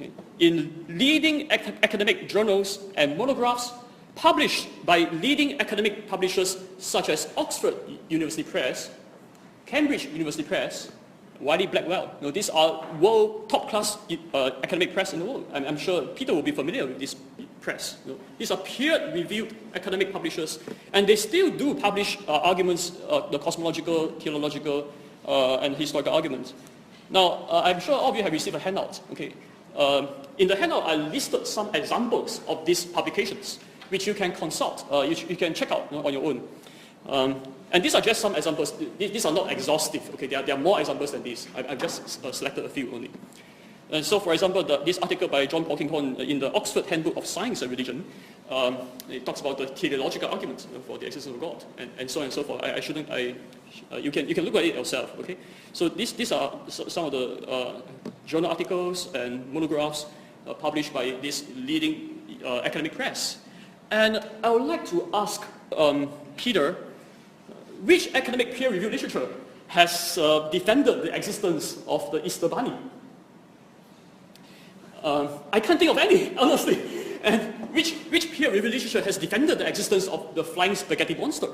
okay, in leading academic journals and monographs published by leading academic publishers such as Oxford University Press, Cambridge University Press, Wiley Blackwell. These are world top-class academic press in the world. I'm sure Peter will be familiar with this press. These are peer-reviewed academic publishers, and they still do publish arguments, the cosmological, teleological, and historical arguments. Now, I'm sure all of you have received a handout. Okay. In the handout, I listed some examples of these publications, which you can consult, you can check out on your own. And these are just some examples. These are not exhaustive. Okay, there are more examples than these. I've just selected a few only. And so, for example, this article by John Polkinghorne in the Oxford Handbook of Science and Religion, it talks about the teleological argument for the existence of God, and so on and so forth. You can look at it yourself. Okay, so these are some of the journal articles and monographs published by this leading academic press. And I would like to ask Peter, which academic peer-reviewed literature has defended the existence of the Easter Bunny? I can't think of any, honestly. And which peer-reviewed literature has defended the existence of the flying spaghetti monster?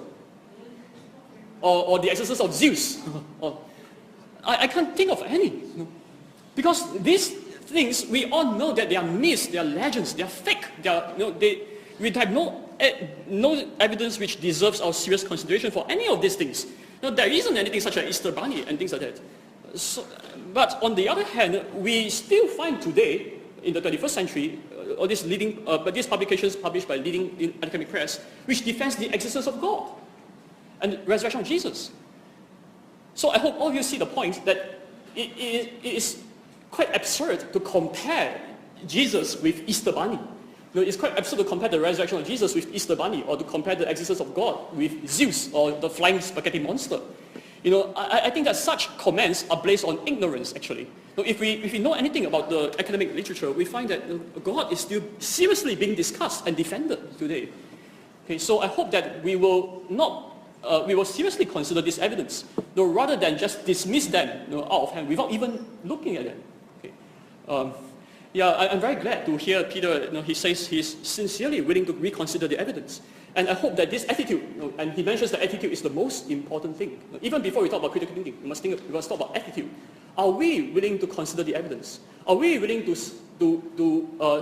Or the existence of Zeus? I can't think of any. Because these things, we all know that they are myths, they are legends, they are fake. We have no evidence which deserves our serious consideration for any of these things. There isn't anything such as Easter Bunny and things like that. So, but on the other hand, we still find today, in the 21st century, all these these publications published by leading academic press, which defends the existence of God and the resurrection of Jesus. So I hope all of you see the point that it is quite absurd to compare Jesus with Easter Bunny. It's quite absurd to compare the resurrection of Jesus with Easter Bunny, or to compare the existence of God with Zeus or the flying spaghetti monster. I think that such comments are based on ignorance, actually. If we know anything about the academic literature, we find that God is still seriously being discussed and defended today. Okay, so I hope that we will seriously consider this evidence, rather than just dismiss them out of hand without even looking at them. Okay. I'm very glad to hear Peter, he says he's sincerely willing to reconsider the evidence. And I hope that this attitude, and he mentions that attitude is the most important thing. Even before we talk about critical thinking, we must talk about attitude. Are we willing to consider the evidence? Are we willing to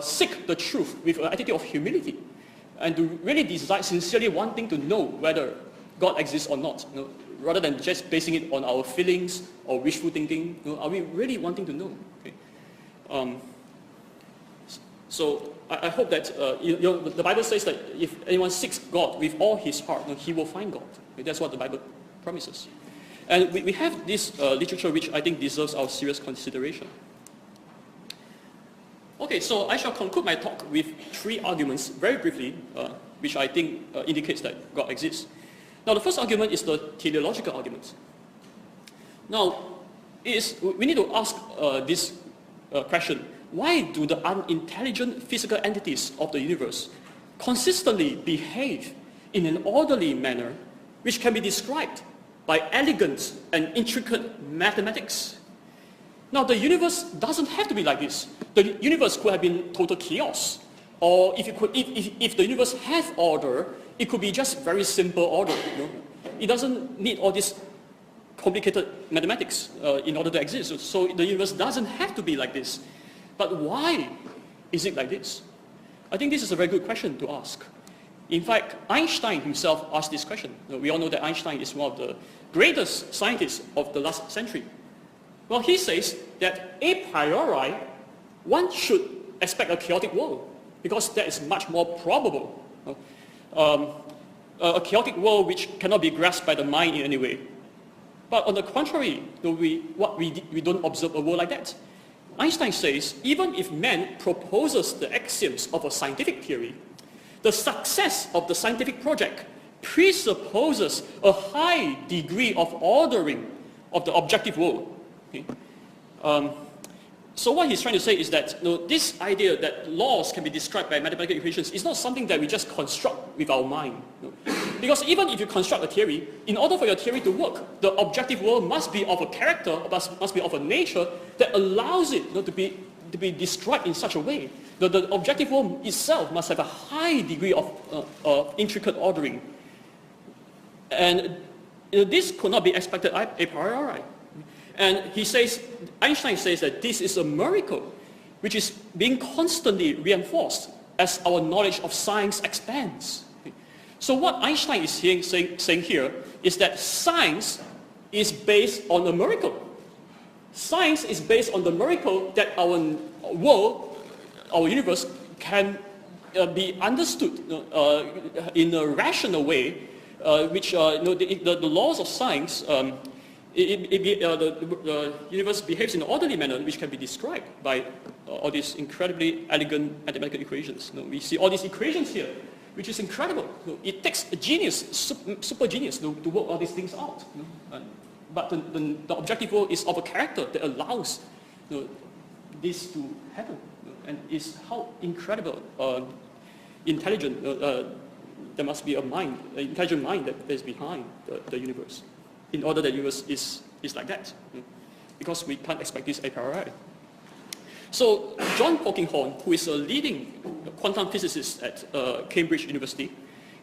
seek the truth with an attitude of humility? And to really desire, sincerely wanting to know whether God exists or not, rather than just basing it on our feelings or wishful thinking? Are we really wanting to know? Okay. So I hope that the Bible says that if anyone seeks God with all his heart, he will find God. That's what the Bible promises. And we have this literature which I think deserves our serious consideration. Okay, so I shall conclude my talk with 3 arguments, very briefly, which I think indicates that God exists. Now, the first argument is the teleological argument. Now, we need to ask this question. Why do the unintelligent physical entities of the universe consistently behave in an orderly manner which can be described by elegant and intricate mathematics? Now, the universe doesn't have to be like this. The universe could have been total chaos. Or if the universe has order, it could be just very simple order. It doesn't need all this complicated mathematics in order to exist. So the universe doesn't have to be like this. But why is it like this? I think this is a very good question to ask. In fact, Einstein himself asked this question. We all know that Einstein is one of the greatest scientists of the last century. Well, he says that a priori, one should expect a chaotic world. because that is much more probable. A chaotic world which cannot be grasped by the mind in any way. But on the contrary, we don't observe a world like that. Einstein says, even if man proposes the axioms of a scientific theory, the success of the scientific project presupposes a high degree of ordering of the objective world. Okay? So what he's trying to say is that this idea that laws can be described by mathematical equations is not something that we just construct with our mind. Because even if you construct a theory, in order for your theory to work, the objective world must be of a character, must be of a nature that allows it to be described in such a way. The objective world itself must have a high degree of intricate ordering. And this could not be expected a priori. And Einstein says that this is a miracle which is being constantly reinforced as our knowledge of science expands. So what Einstein is saying here is that science is based on a miracle. Science is based on the miracle that our world, our universe, can be understood in a rational way, which the laws of science, the universe behaves in an orderly manner which can be described by all these incredibly elegant mathematical equations. We see all these equations here, which is incredible. It takes a genius, super genius, to work all these things out. But the objective world is of a character that allows this to happen, and is how incredible, intelligent. There must be an intelligent mind that is behind the universe, in order that the universe is like that, because we can't expect this a priori. So John Polkinghorne, who is a leading quantum physicist at Cambridge University,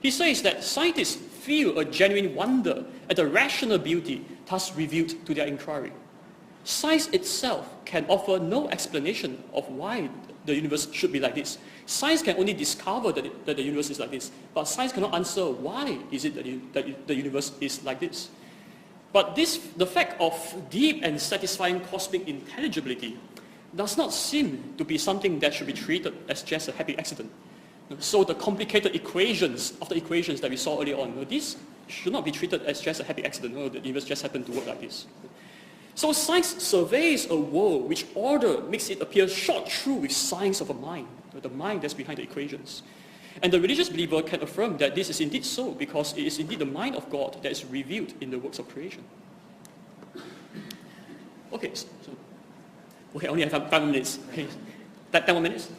he says that scientists feel a genuine wonder at the rational beauty thus revealed to their inquiry. Science itself can offer no explanation of why the universe should be like this. Science can only discover that the universe is like this, but science cannot answer why is it that the universe is like this. But the fact of deep and satisfying cosmic intelligibility does not seem to be something that should be treated as just a happy accident. So the complicated equations that we saw earlier on, these should not be treated as just a happy accident. The universe just happened to work like this. So science surveys a world which order makes it appear shot through with signs of a mind, the mind that's behind the equations. And the religious believer can affirm that this is indeed so, because it is indeed the mind of God that is revealed in the works of creation. Okay, I only have 5 minutes. Okay, 10 more minutes?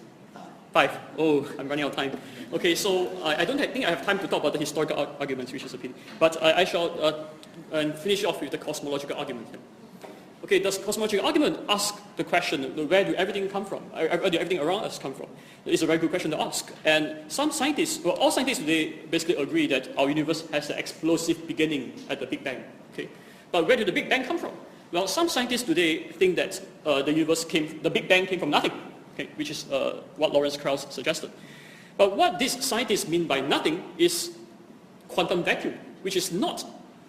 5. Oh, I'm running out of time. Okay, so I don't think I have time to talk about the historical arguments, which is a pity. But I shall finish off with the cosmological argument. Okay, does cosmological argument ask the question, where do everything come from? Where do everything around us come from? It's a very good question to ask. And some scientists, well, all scientists today basically agree that our universe has an explosive beginning at the Big Bang. Okay, but where did the Big Bang come from? Well, some scientists today think that the Big Bang came from nothing, okay, which is what Lawrence Krauss suggested. But what these scientists mean by nothing is quantum vacuum, which is not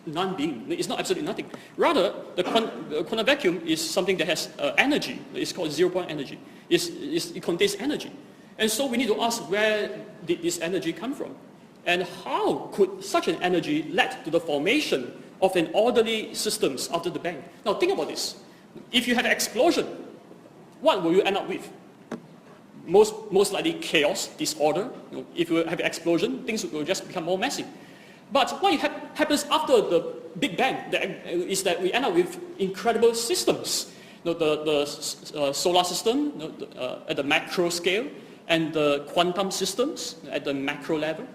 non-being. It's not absolutely nothing. Rather, the quantum vacuum is something that has energy. It's called zero-point energy. It contains energy. And so we need to ask, where did this energy come from? And how could such an energy lead to the formation of an orderly systems after the bang? Now think about this. If you have an explosion, what will you end up with? Most likely chaos, disorder. If you have an explosion, things will just become more messy. But what happens after the Big Bang is that we end up with incredible systems. The solar system at the macro scale, and the quantum systems at the macro level,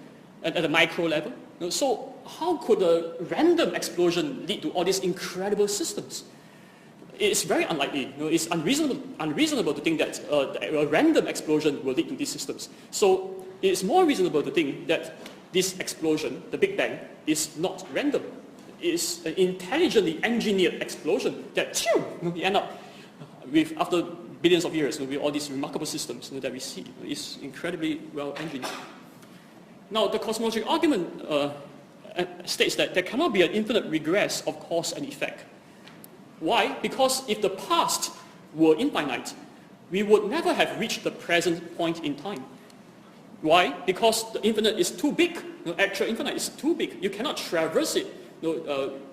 at the micro level. So how could a random explosion lead to all these incredible systems? It's very unlikely. It's unreasonable to think that a random explosion will lead to these systems. So it's more reasonable to think that this explosion, the Big Bang, is not random. It's an intelligently engineered explosion that we end up with, after billions of years, with all these remarkable systems that we see. It's incredibly well engineered. Now, the cosmological argument states that there cannot be an infinite regress of cause and effect. Why? Because if the past were infinite, we would never have reached the present point in time. Why? Because the infinite is too big. Actual infinite is too big. You cannot traverse it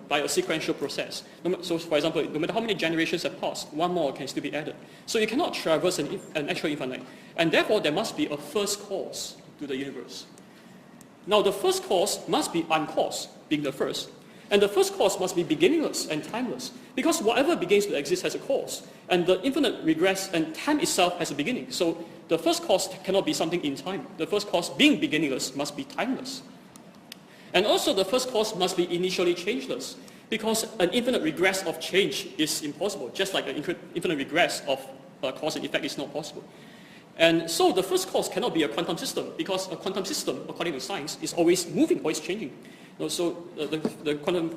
by a sequential process. So for example, no matter how many generations have passed, one more can still be added. So you cannot traverse an actual infinite. And therefore, there must be a first cause to the universe. Now, the first cause must be uncaused, being the first. And the first cause must be beginningless and timeless, because whatever begins to exist has a cause. And the infinite regress, and time itself has a beginning. So the first cause cannot be something in time. The first cause, being beginningless, must be timeless. And also the first cause must be initially changeless, because an infinite regress of change is impossible, just like an infinite regress of cause and effect is not possible. And so the first cause cannot be a quantum system, because a quantum system, according to science, is always moving, always changing. So the quantum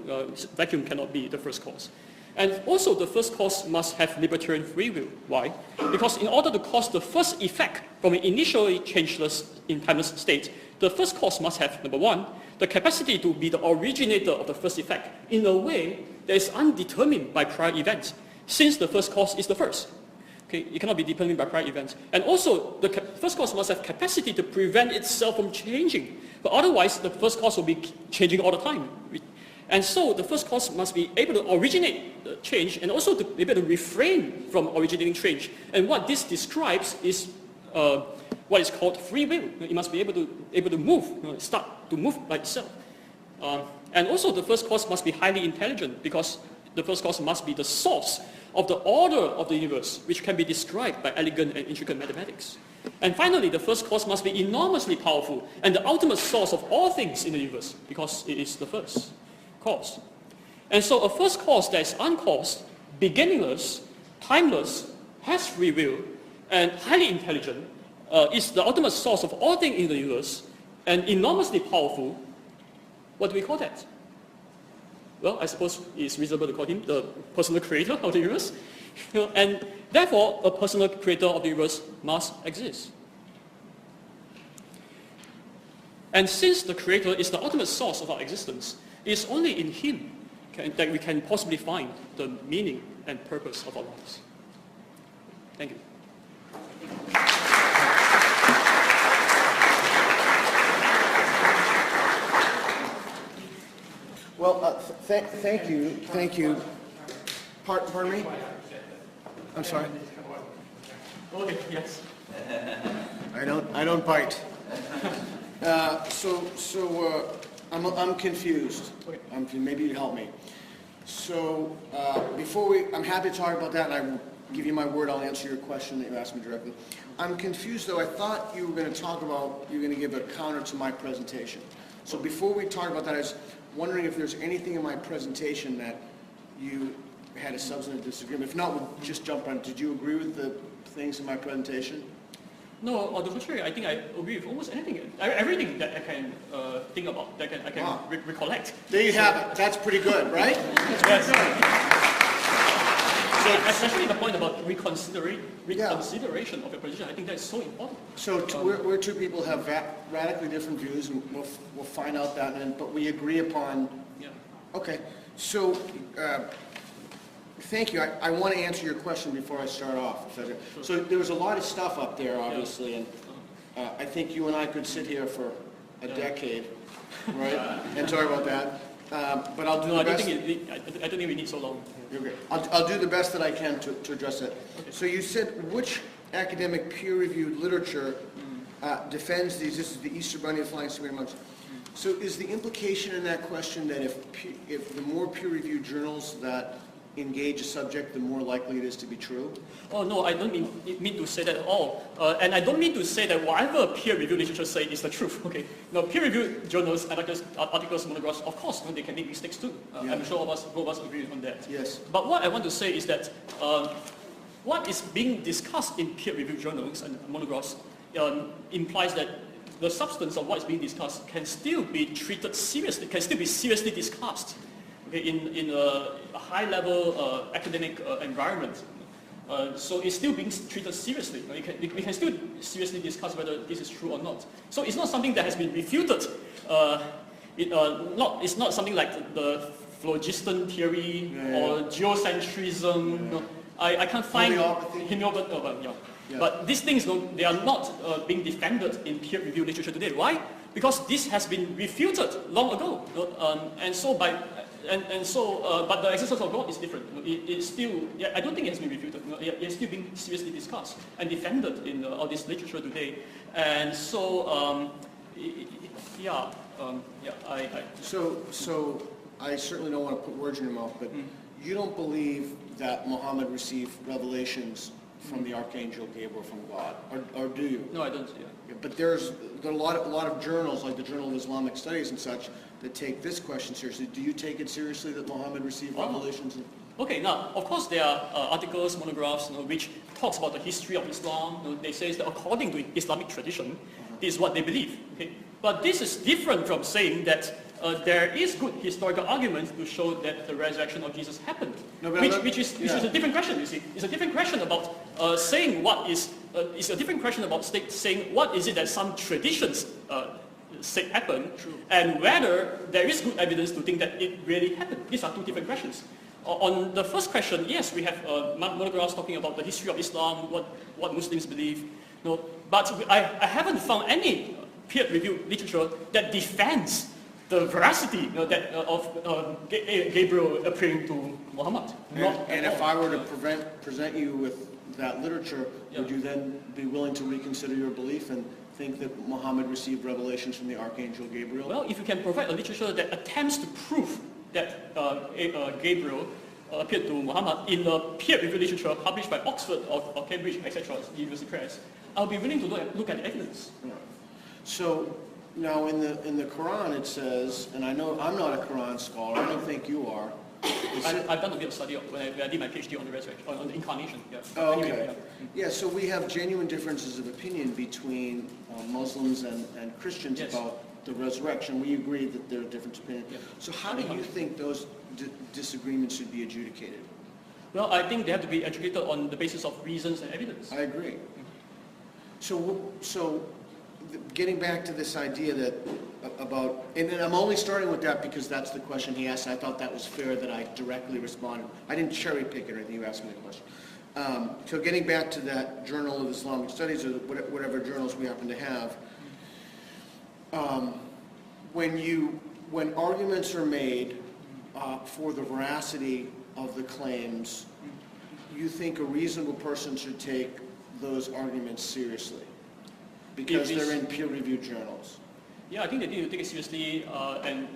vacuum cannot be the first cause. And also the first cause must have libertarian free will. Why? Because in order to cause the first effect from an initially changeless in timeless state, the first cause must have, number one, the capacity to be the originator of the first effect in a way that is undetermined by prior events, since the first cause is the first. Okay, it cannot be determined by prior events. And also, the first cause must have capacity to prevent itself from changing. But otherwise, the first cause will be changing all the time. And so, the first cause must be able to originate the change and also to be able to refrain from originating change. And what this describes is what is called free will. It must be able to move, start to move by itself. And also, the first cause must be highly intelligent, because the first cause must be the source of the order of the universe, which can be described by elegant and intricate mathematics. And finally, the first cause must be enormously powerful and the ultimate source of all things in the universe, because it is the first cause. And so a first cause that is uncaused, beginningless, timeless, has free will, and highly intelligent, is the ultimate source of all things in the universe, and enormously powerful. What do we call that? Well, I suppose it's reasonable to call him the personal creator of the universe. And therefore, a personal creator of the universe must exist. And since the creator is the ultimate source of our existence, it is only in him that we can possibly find the meaning and purpose of our lives. Thank you. Well, thank you. Pardon me? I'm sorry. Okay, yes. I don't bite. I'm confused. Maybe you'd help me. So I'm happy to talk about that, and I will give you my word. I'll answer your question that you asked me directly. I'm confused, though. I thought you were going to give a counter to my presentation. So before we talk about that, I was wondering if there's anything in my presentation that you had a substantive disagreement. If not, we'll just jump on. Did you agree with the things in my presentation? No, on the contrary, I think I agree with almost anything, everything that I can think about, that I can recollect. There you have it. That's pretty good, right? Yes. So, especially the point about reconsideration of your position, I think that is so important. So we're two people have radically different views, and we'll find out that, but we agree upon. Yeah. Okay. So thank you. I want to answer your question before I start off. Sure. So there was a lot of stuff up there, obviously, and I think you and I could sit here for a decade, right, and talk about that. But I'll do the best. I don't think we need so long. Okay. I'll do the best that I can to address that. Okay. So you said, which academic peer-reviewed literature defends the existence of the Easter Bunny and flying Sumerian monks? So is the implication in that question that if the more peer-reviewed journals that engage a subject, the more likely it is to be true? Oh no, I don't mean to say that at all. And I don't mean to say that whatever peer-reviewed literature say is the truth. Okay. Now, peer-reviewed journals, articles, monographs, of course, they can make mistakes too. I'm sure all of us agree on that. Yes. But what I want to say is that what is being discussed in peer-reviewed journals and monographs implies that the substance of what is being discussed can still be treated seriously, can still be seriously discussed in a high-level academic environment. So it's still being treated seriously. We can still seriously discuss whether this is true or not. So it's not something that has been refuted. It's not something like the phlogiston theory or geocentrism. I can't find homeopathy. Yeah. But these things, they are not being defended in peer-reviewed literature today. Why? Because this has been refuted long ago. But the existence of God is different. It's still, I don't think it has been refuted. It's still being seriously discussed and defended in all this literature today. And so, So I certainly don't want to put words in your mouth, but you don't believe that Muhammad received revelations from the Archangel Gabriel from God, or do you? No, I don't. Yeah, but there are a lot of journals, like the Journal of Islamic Studies and such, that take this question seriously. Do you take it seriously that Muhammad received revelations? Okay, now, of course, there are articles, monographs, which talks about the history of Islam. They say that according to Islamic tradition, this is what they believe. Okay? But this is different from saying that there is good historical arguments to show that the resurrection of Jesus happened, which is a different question, you see. It's a different question about saying what is, it's a different question about saying what is it that some traditions say happened, and whether there is good evidence to think that it really happened. These are two different questions. On the first question, yes, we have monographs talking about the history of Islam, what Muslims believe, but I haven't found any peer-reviewed literature that defends the veracity of Gabriel appearing to Muhammad. And if I were to present you with that literature, would you then be willing to reconsider your belief and think that Muhammad received revelations from the Archangel Gabriel? Well, if you can provide a literature that attempts to prove that Gabriel appeared to Muhammad in the peer-reviewed literature published by Oxford or Cambridge, etc., University Press, I'll be willing to look at the evidence. Right. So now in the Quran it says, and I know I'm not a Quran scholar, I don't think you are. I've done a bit of study when I did my PhD on the resurrection, on the incarnation. Yeah. Oh, okay. Anyway, yeah, so we have genuine differences of opinion between Muslims and Christians about the resurrection. We agree that there are different opinions. Yeah. So how do you think those disagreements should be adjudicated? Well, I think they have to be adjudicated on the basis of reasons and evidence. I agree. So getting back to this idea that about, and I'm only starting with that because that's the question he asked. I thought that was fair that I directly responded. I didn't cherry pick it or anything. You asked me the question. So getting back to that Journal of Islamic Studies or whatever journals we happen to have, when arguments are made for the veracity of the claims, you think a reasonable person should take those arguments seriously because they're in peer-reviewed journals? Yeah, I think they need to take it seriously and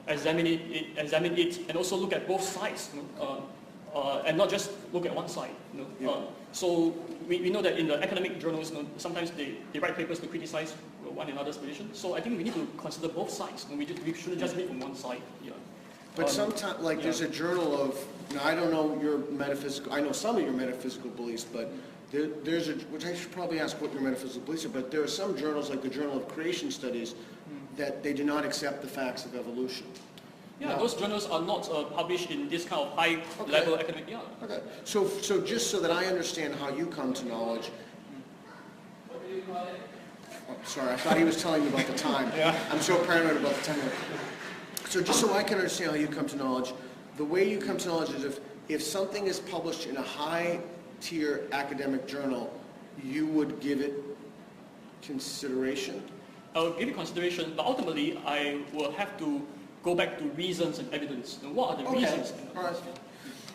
examine it, and also look at both sides, and not just look at one side. So we know that in the academic journals, sometimes they write papers to criticize one another's position. So I think we need to consider both sides. We shouldn't just read from one side. Yeah. But sometimes, there's a journal of, now I don't know your metaphysical, I know some of your metaphysical beliefs, but there's which I should probably ask what your metaphysical beliefs are, but there are some journals, like the Journal of Creation Studies, that they do not accept the facts of evolution. Yeah, those journals are not published in this kind of high-level academic. Yeah. Okay. So just so that I understand how you come to knowledge. Oh, sorry, I thought he was telling me about the time. Yeah. I'm so paranoid about the time. So just so I can understand how you come to knowledge, the way you come to knowledge is if something is published in a high-tier academic journal, you would give it consideration? I will give it consideration, but ultimately I will have to go back to reasons and evidence. And what are the reasons? All right.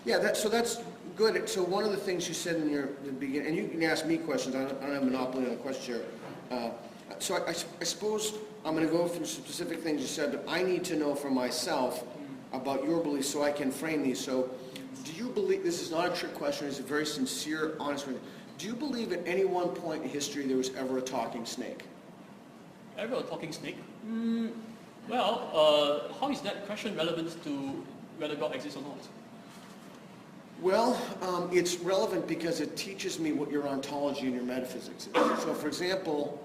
Yeah, so that's good. So one of the things you said in the beginning, and you can ask me questions. I don't have a monopoly on the question here. So I suppose I'm going to go through specific things you said, but I need to know for myself about your beliefs so I can frame these. So do you believe, this is not a trick question, it's a very sincere, honest question. Do you believe at any one point in history there was ever a talking snake? Ever a talking snake? Well, how is that question relevant to whether God exists or not? Well, it's relevant because it teaches me what your ontology and your metaphysics is. So, for example,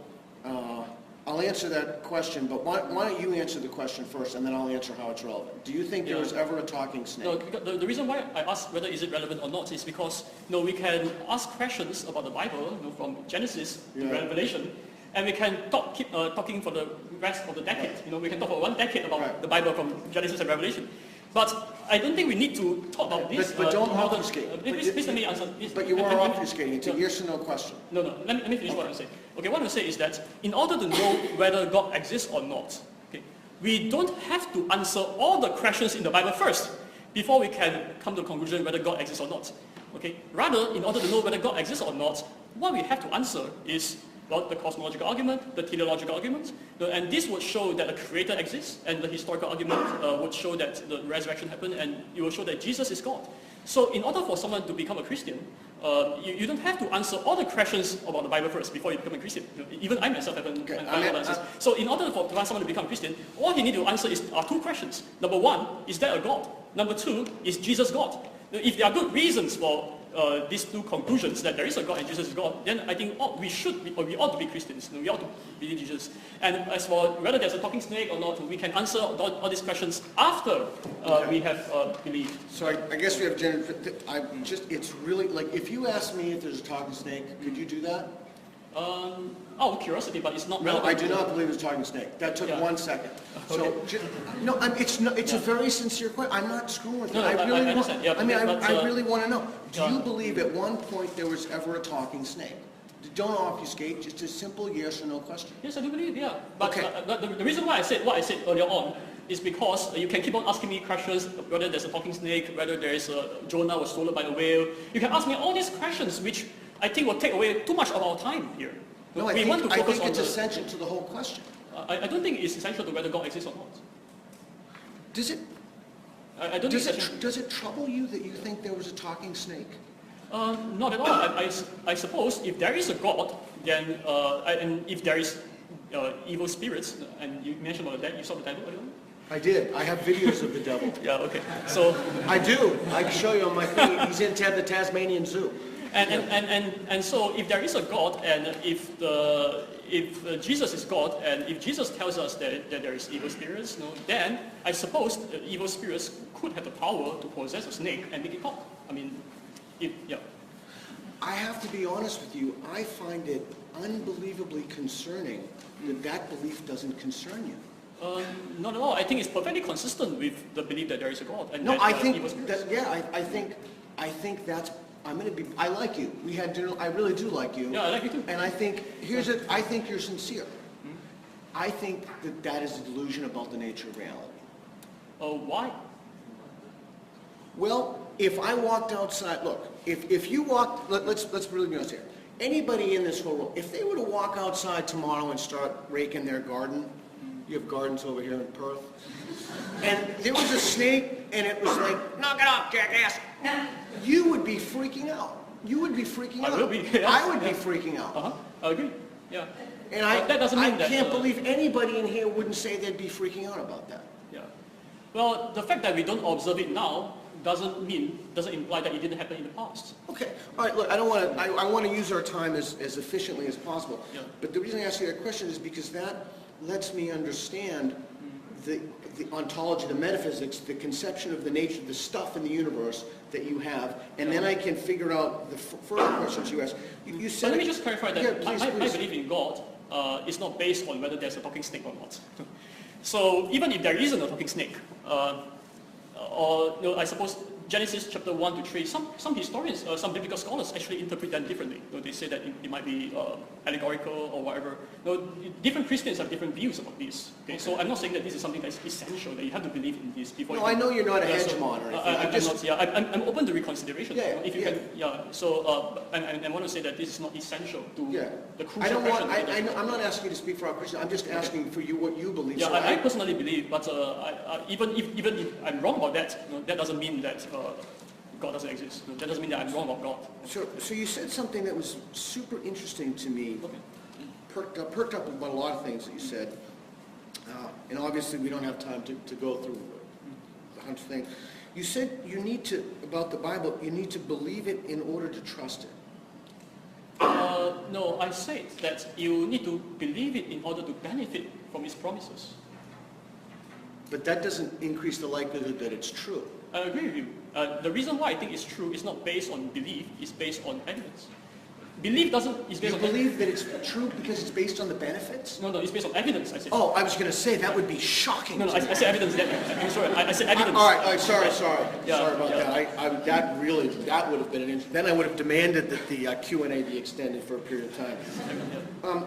I'll answer that question, but why don't you answer the question first, and then I'll answer how it's relevant. Do you think there was ever a talking snake? No, the reason why I ask whether is it relevant or not is because we can ask questions about the Bible from Genesis to Revelation, and we can keep talking for the rest of the decade. We can talk for 1 decade about the Bible from Genesis and Revelation. But I don't think we need to talk about this. But don't in order- obfuscate. Please let me answer. But you are obfuscating. It's a yes or no question. No. Let me finish what I'm saying. Okay, what I'm saying is that in order to know whether God exists or not, okay, we don't have to answer all the questions in the Bible first before we can come to the conclusion whether God exists or not. Okay, rather, in order to know whether God exists or not, what we have to answer is, well, the cosmological argument, the teleological argument, and this would show that the Creator exists, and the historical argument would show that the resurrection happened, and it will show that Jesus is God. So in order for someone to become a Christian, you don't have to answer all the questions about the Bible first before you become a Christian. Even I myself haven't answered. So in order for someone to become a Christian, all he needs to answer are two questions. Number one, is there a God? Number two, is Jesus God? If there are good reasons for these two conclusions, that there is a God and Jesus is God, then I think we ought to be Christians. We ought to believe Jesus. And as for whether there's a talking snake or not, we can answer all these questions after we have believed. So I guess we have it's really, like, if you ask me if there's a talking snake, could you do that? Out of curiosity, but it's not No, relevant. I do not believe it's a talking snake. That took 1 second. Okay. So, it's a very sincere question. I'm not screwing with it. No, I really I understand. Yeah, I really want to know. Do you uh, believe at one point there was ever a talking snake? Don't obfuscate, just a simple yes or no question. Yes, I do believe, yeah. But Okay. the reason why I said what I said earlier on is because you can keep on asking me questions, whether there's a talking snake, whether there is Jonah was swallowed by the whale. You can ask me all these questions, which I think will take away too much of our time here. No, I think it's essential to the whole question. I don't think it's essential to whether God exists or not. Does it? I don't think it's essential. Does it trouble you that you think there was a talking snake? Not at all. I suppose if there is a God, then and if there is evil spirits, and you mentioned about that, you saw the devil earlier on? I did. I have videos of the devil. Yeah, okay. So I do. I can show you on my thing. He's in the Tasmanian Zoo. And so if there is a God, and if Jesus is God, and if Jesus tells us that there is evil spirits, then I suppose evil spirits could have the power to possess a snake and make it talk. I mean, yeah. I have to be honest with you. I find it unbelievably concerning that belief doesn't concern you. Not at all. I think it's perfectly consistent with the belief that there is a God. And No, that, I think evil spirits. that, yeah, I think that's. I like you. We had dinner. I really do like you. Yeah, I like you too. And I think I think you're sincere. I think that is a delusion about the nature of reality. Why? Well, if I walked outside, look, if you walked, let's really be honest here. Anybody in this whole world, if they were to walk outside tomorrow and start raking their garden, you have gardens over here in Perth, and there was a snake, and it was like, knock it off, jackass. You would be freaking out. You would be freaking out. I will be. Yeah. I would be freaking out. I agree. Yeah. And But that doesn't mean I that, can't believe anybody in here wouldn't say they'd be freaking out about that. Yeah. Well, the fact that we don't observe it now doesn't imply that it didn't happen in the past. Okay. All right. Look, I want to use our time as efficiently as possible. Yeah. But the reason I ask you that question is because that lets me understand the ontology, the metaphysics, the conception of the nature, the stuff in the universe that you have, and then I can figure out the further questions you ask. You said. But let me just clarify that Yeah, my belief in God is not based on whether there's a talking snake or not. So even if there isn't a talking snake, I suppose Genesis chapter 1 to 3, some historians, some biblical scholars actually interpret that differently. They say that it might be allegorical or whatever. Different Christians have different views about this. Okay? So I'm not saying that this is something that's essential, that you have to believe in this before. No, I know you're not a hegemon or anything. I'm open to reconsideration. Yeah, if you yeah. can, yeah. So I want to say that this is not essential to the crucial question. I'm not asking you to speak for our Christian. I'm just asking for you what you believe. Yeah, So I personally believe, but even if I'm wrong about that, that doesn't mean that God doesn't exist. That doesn't mean that I'm wrong about God. So you said something that was super interesting to me. Okay. Perked up about a lot of things that you said. And obviously we don't have time to go through the hundred thing. You said about the Bible, you need to believe it in order to trust it. No, I said that you need to believe it in order to benefit from its promises. But that doesn't increase the likelihood that it's true. I agree with you. The reason why I think it's true is not based on belief, it's based on evidence. Belief is based You on... believe that it's true because it's based on the benefits? No, it's based on evidence, I said. Oh, I was going to say, that would be shocking. No, I said evidence. I'm sorry, I said evidence. All right, sorry. Yeah, Sorry about yeah. that. That would have been an interesting... Then I would have demanded that the Q&A be extended for a period of time.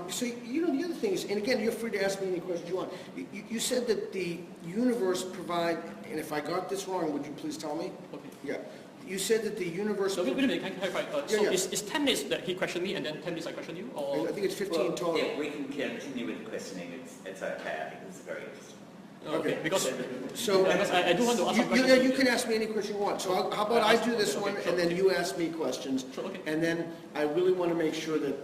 So, the other thing is, and again, you're free to ask me any questions you want. You said that the universe and if I got this wrong, would you please tell me? Okay. Yeah. You said that the universe... So wait a minute, can I clarify? Yeah. Is 10 minutes that he questioned me and then 10 minutes I questioned you? Or? I think it's 15 total. Yeah, we can continue with the questioning. It's okay. I think it's very interesting. Okay, because I do want to ask some Yeah, questions. you can ask me any question you want. So how about I do this one, and then you ask me questions? Sure, okay. And then I really want to make sure that,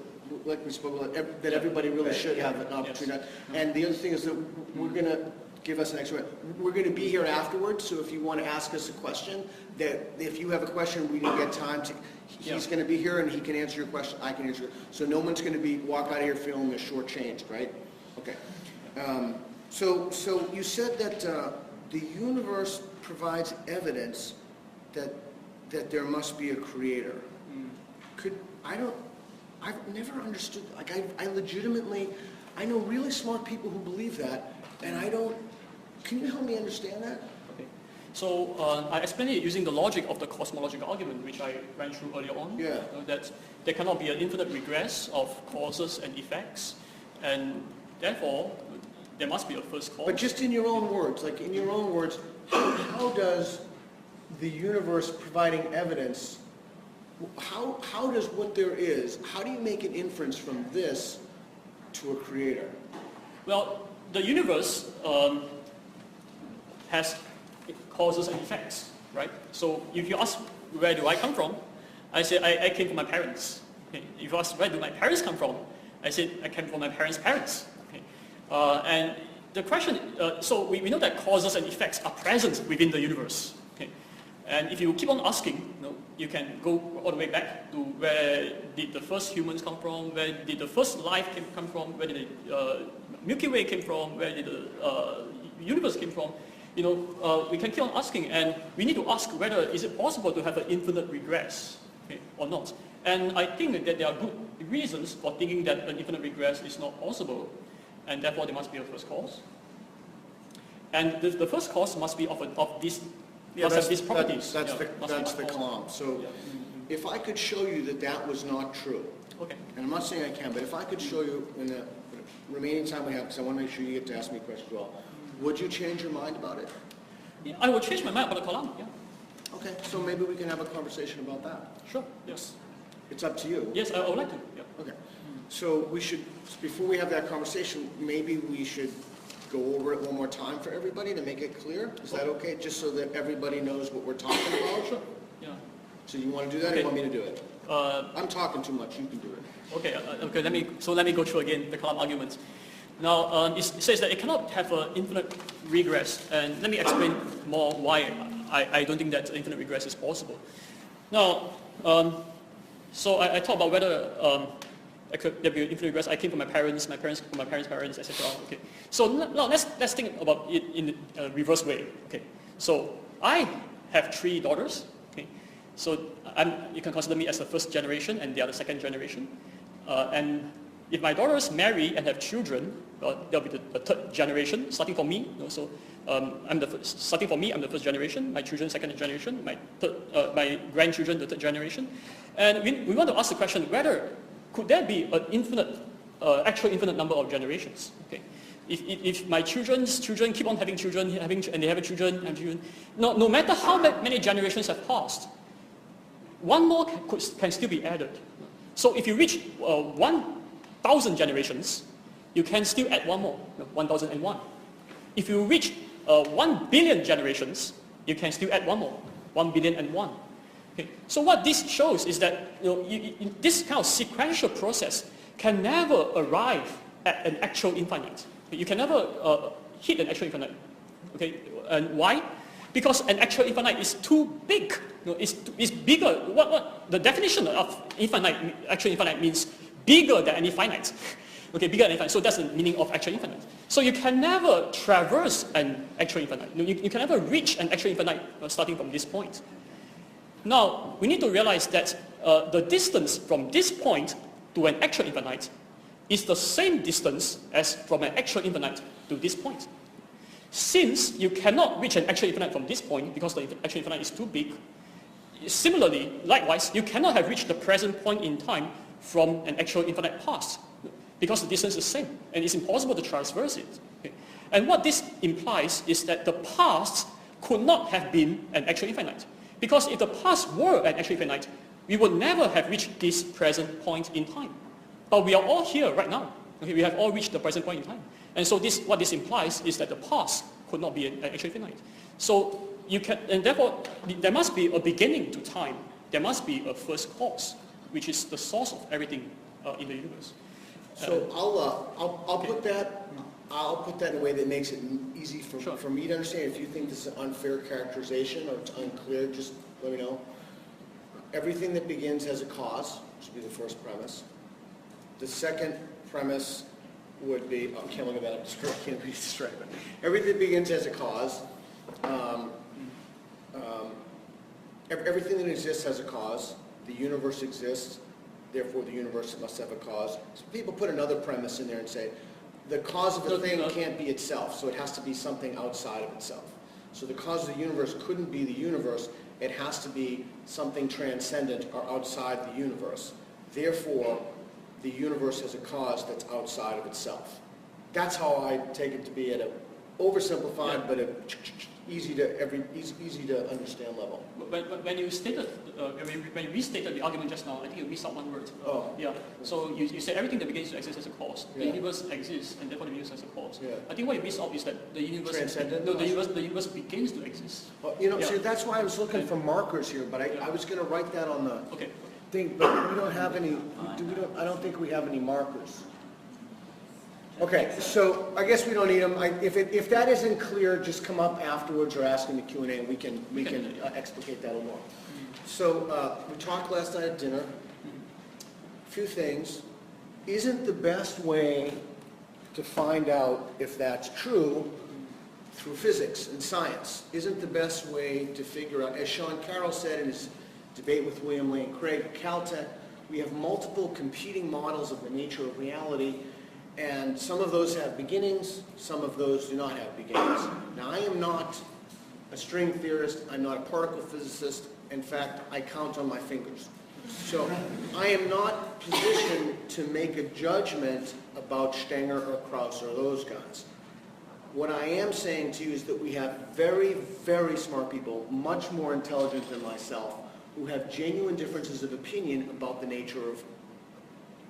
like we spoke about, that everybody really should have an opportunity. And the other thing is that we're going to give us an extra... We're going to be here afterwards, so if you want to ask us a question, that if you have a question, we can get time to... He's going to be here, and he can answer your question, I can answer it. So no one's going to walk out of here feeling shortchanged, right? Okay. So you said that the universe provides evidence that there must be a creator. I've never understood, like I legitimately, I know really smart people who believe that, and can you help me understand that? Okay. So I explained it using the logic of the cosmological argument, which I ran through earlier on. Yeah. That there cannot be an infinite regress of causes and effects, and therefore there must be a first cause. But just in your own words, how does the universe providing evidence, how does what there is, how do you make an inference from this to a creator? Well, the universe has causes and effects, right? So if you ask where do I come from, I say I came from my parents. Okay. If you ask where do my parents come from, I said I came from my parents' parents. Okay. And the question, so we know that causes and effects are present within the universe. Okay. And if you keep on asking, you can go all the way back to where did the first humans come from, where did the first life come from, where did the Milky Way came from, where did the universe came from. We can keep on asking, and we need to ask whether is it possible to have an infinite regress, okay, or not. And I think that there are good reasons for thinking that an infinite regress is not possible, and therefore there must be a first cause. And the first cause must be of these properties. That's the column. So if I could show you that was not true, okay. And I'm not saying I can, but if I could show you in the remaining time we have, because I want to make sure you get to ask me questions as well, would you change your mind about it? Yeah, I will change my mind about the column, yeah. Okay, so maybe we can have a conversation about that. Sure, yes. It's up to you. Yes, I would like to, yeah. Okay, so before we have that conversation, maybe we should go over it one more time for everybody to make it clear? Is that okay? Just so that everybody knows what we're talking about? Sure, yeah. So you want to do that, or you want me to do it? I'm talking too much, you can do it. Okay, let me go through again the column argument. Now, it says that it cannot have an infinite regress, and let me explain more why I don't think that infinite regress is possible. Now, so I talked about whether there be infinite regress. I came from my parents from my parents' parents, etc. Okay. So now let's think about it in a reverse way. Okay. So I have 3 daughters. Okay. So you can consider me as the first generation, and they are the second generation. And if my daughters marry and have children, they'll be the third generation, starting from me. So starting from me, I'm the first generation. My children, second generation. My grandchildren, the third generation. And we want to ask the question whether could there be an actual infinite number of generations? Okay. If my children's children keep on having children, and they have children, no matter how many generations have passed, one more can still be added. So if you reach 1,000 generations, you can still add one more, 1,001. If you reach 1 billion generations, you can still add one more, 1,000,000,001. Okay. So what this shows is that this kind of sequential process can never arrive at an actual infinite. You can never hit an actual infinite. Okay, and why? Because an actual infinite is too big. It's bigger. What the definition of actual infinite means bigger than any finite. Okay, bigger than infinite. So that's the meaning of actual infinite. So you can never traverse an actual infinite. You can never reach an actual infinite starting from this point. Now, we need to realize that the distance from this point to an actual infinite is the same distance as from an actual infinite to this point. Since you cannot reach an actual infinite from this point because the actual infinite is too big, similarly, likewise, you cannot have reached the present point in time from an actual infinite past because the distance is the same and it's impossible to traverse it. Okay? And what this implies is that the past could not have been an actual infinite, because if the past were an actual infinite, we would never have reached this present point in time. But we are all here right now. Okay? We have all reached the present point in time. And so what this implies is that the past could not be an actual infinite. So you can, and therefore there must be a beginning to time. There must be a first cause, which is the source of everything in the universe. So I'll put that in a way that makes it easy for me to understand. If you think this is an unfair characterization or it's unclear, just let me know. Everything that begins has a cause, which would be the first premise. The second premise would be, I can't look at that, I can't be distracted. Everything that begins has a cause. Everything that exists has a cause. The universe exists, therefore the universe must have a cause. So people put another premise in there and say, the cause of a thing can't be itself, so it has to be something outside of itself. So the cause of the universe couldn't be the universe, it has to be something transcendent or outside the universe. Therefore, the universe has a cause that's outside of itself. That's how I take it to be at a oversimplified, but a easy to understand level. When you stated, when you restated the argument just now, I think you missed out one word. Yeah. So you said everything that begins to exist has a cause. The universe exists, and therefore the universe has a cause. Yeah. I think what you missed out is that the universe transcendent. No, the universe begins to exist. Well, see, that's why I was looking for markers here, but I was going to write that on the okay. thing, but we don't have any. I don't think we have any markers. Okay, so I guess we don't need them. If that isn't clear, just come up afterwards or ask in the Q&A, and we can explicate that a little more. So we talked last night at dinner. A few things. Isn't the best way to find out if that's true through physics and science? Isn't the best way to figure out, as Sean Carroll said in his debate with William Lane Craig at Caltech, we have multiple competing models of the nature of reality. And some of those have beginnings, some of those do not have beginnings. Now, I am not a string theorist, I'm not a particle physicist. In fact, I count on my fingers. So I am not positioned to make a judgment about Stenger or Krauss or those guys. What I am saying to you is that we have very, very smart people, much more intelligent than myself, who have genuine differences of opinion about the nature of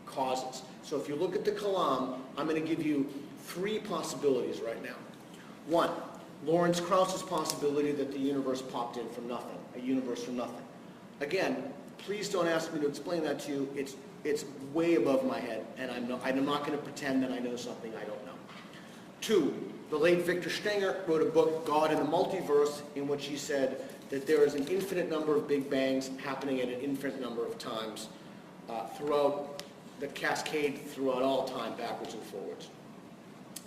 causes. So if you look at the Kalam, I'm going to give you three possibilities right now. One, Lawrence Krauss's possibility that the universe popped in from nothing, a universe from nothing. Again, please don't ask me to explain that to you. It's way above my head, and I'm not going to pretend that I know something I don't know. Two, the late Victor Stenger wrote a book, God in the Multiverse, in which he said that there is an infinite number of Big Bangs happening at an infinite number of times throughout the cascade throughout all time, backwards and forwards.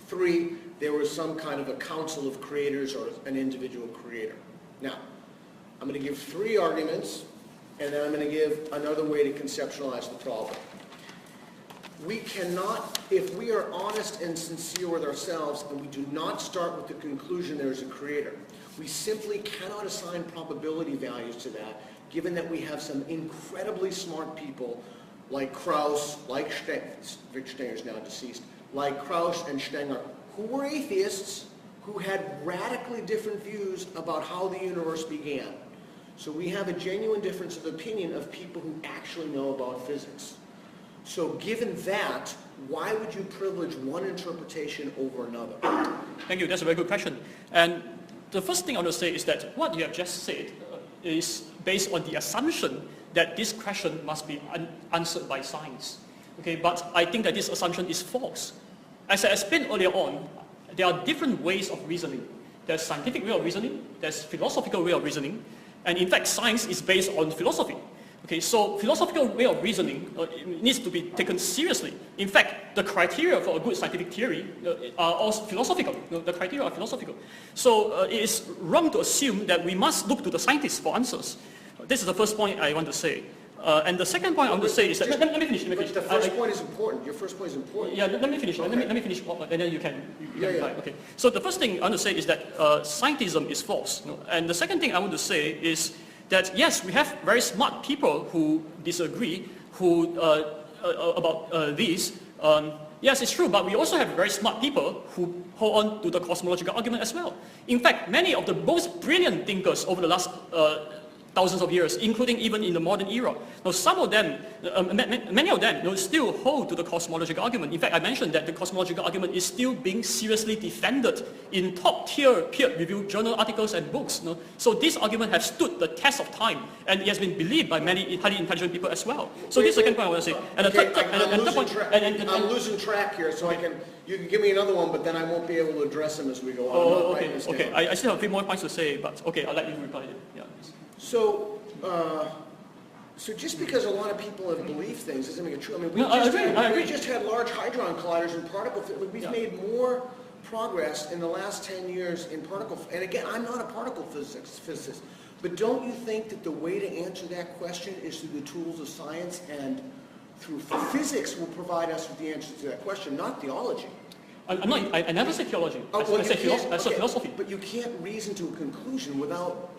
Three, there was some kind of a council of creators or an individual creator. Now, I'm going to give three arguments, and then I'm going to give another way to conceptualize the problem. We cannot, if we are honest and sincere with ourselves, and we do not start with the conclusion there is a creator, we simply cannot assign probability values to that, given that we have some incredibly smart people like Krauss, like Stenger, Victor Stenger is now deceased, like Krauss and Stenger, who were atheists, who had radically different views about how the universe began. So we have a genuine difference of opinion of people who actually know about physics. So given that, why would you privilege one interpretation over another? Thank you. That's a very good question. And the first thing I want to say is that what you have just said is based on the assumption that this question must be answered by science. Okay, but I think that this assumption is false. As I explained earlier on, there are different ways of reasoning. There's scientific way of reasoning, there's philosophical way of reasoning, and in fact science is based on philosophy. Okay, so philosophical way of reasoning needs to be taken seriously. In fact, the criteria for a good scientific theory are also philosophical. The criteria are philosophical. So it is wrong to assume that we must look to the scientists for answers. This is the first point I want to say. And the second point I want to say is that, let me finish. But the first point is important. Your first point is important. Yeah, let me finish. Okay. Let me finish, and then you can reply. Yeah. Okay. So the first thing I want to say is that scientism is false. And the second thing I want to say is that yes, we have very smart people who disagree, about these. Yes, it's true, but we also have very smart people who hold on to the cosmological argument as well. In fact, many of the most brilliant thinkers over the last thousands of years, including even in the modern era. Now, some of them, many of them, still hold to the cosmological argument. In fact, I mentioned that the cosmological argument is still being seriously defended in top-tier peer-reviewed journal articles and books. So this argument has stood the test of time, and it has been believed by many highly intelligent people as well. So this is the second point I want to say. And the third point, I'm losing track here, so you can give me another one, but then I won't be able to address them as we go on. Oh, okay. I still have a few more points to say, but okay, I'll let you reply. Yeah. So just because a lot of people have believed things doesn't make it true. I mean, I agree. we just had large hadron colliders and particle physics. We've made more progress in the last 10 years in particle. And again, I'm not a particle physicist, but don't you think that the way to answer that question is through the tools of science and through physics will provide us with the answer to that question, not theology? I never said theology. I said philosophy. But you can't reason to a conclusion without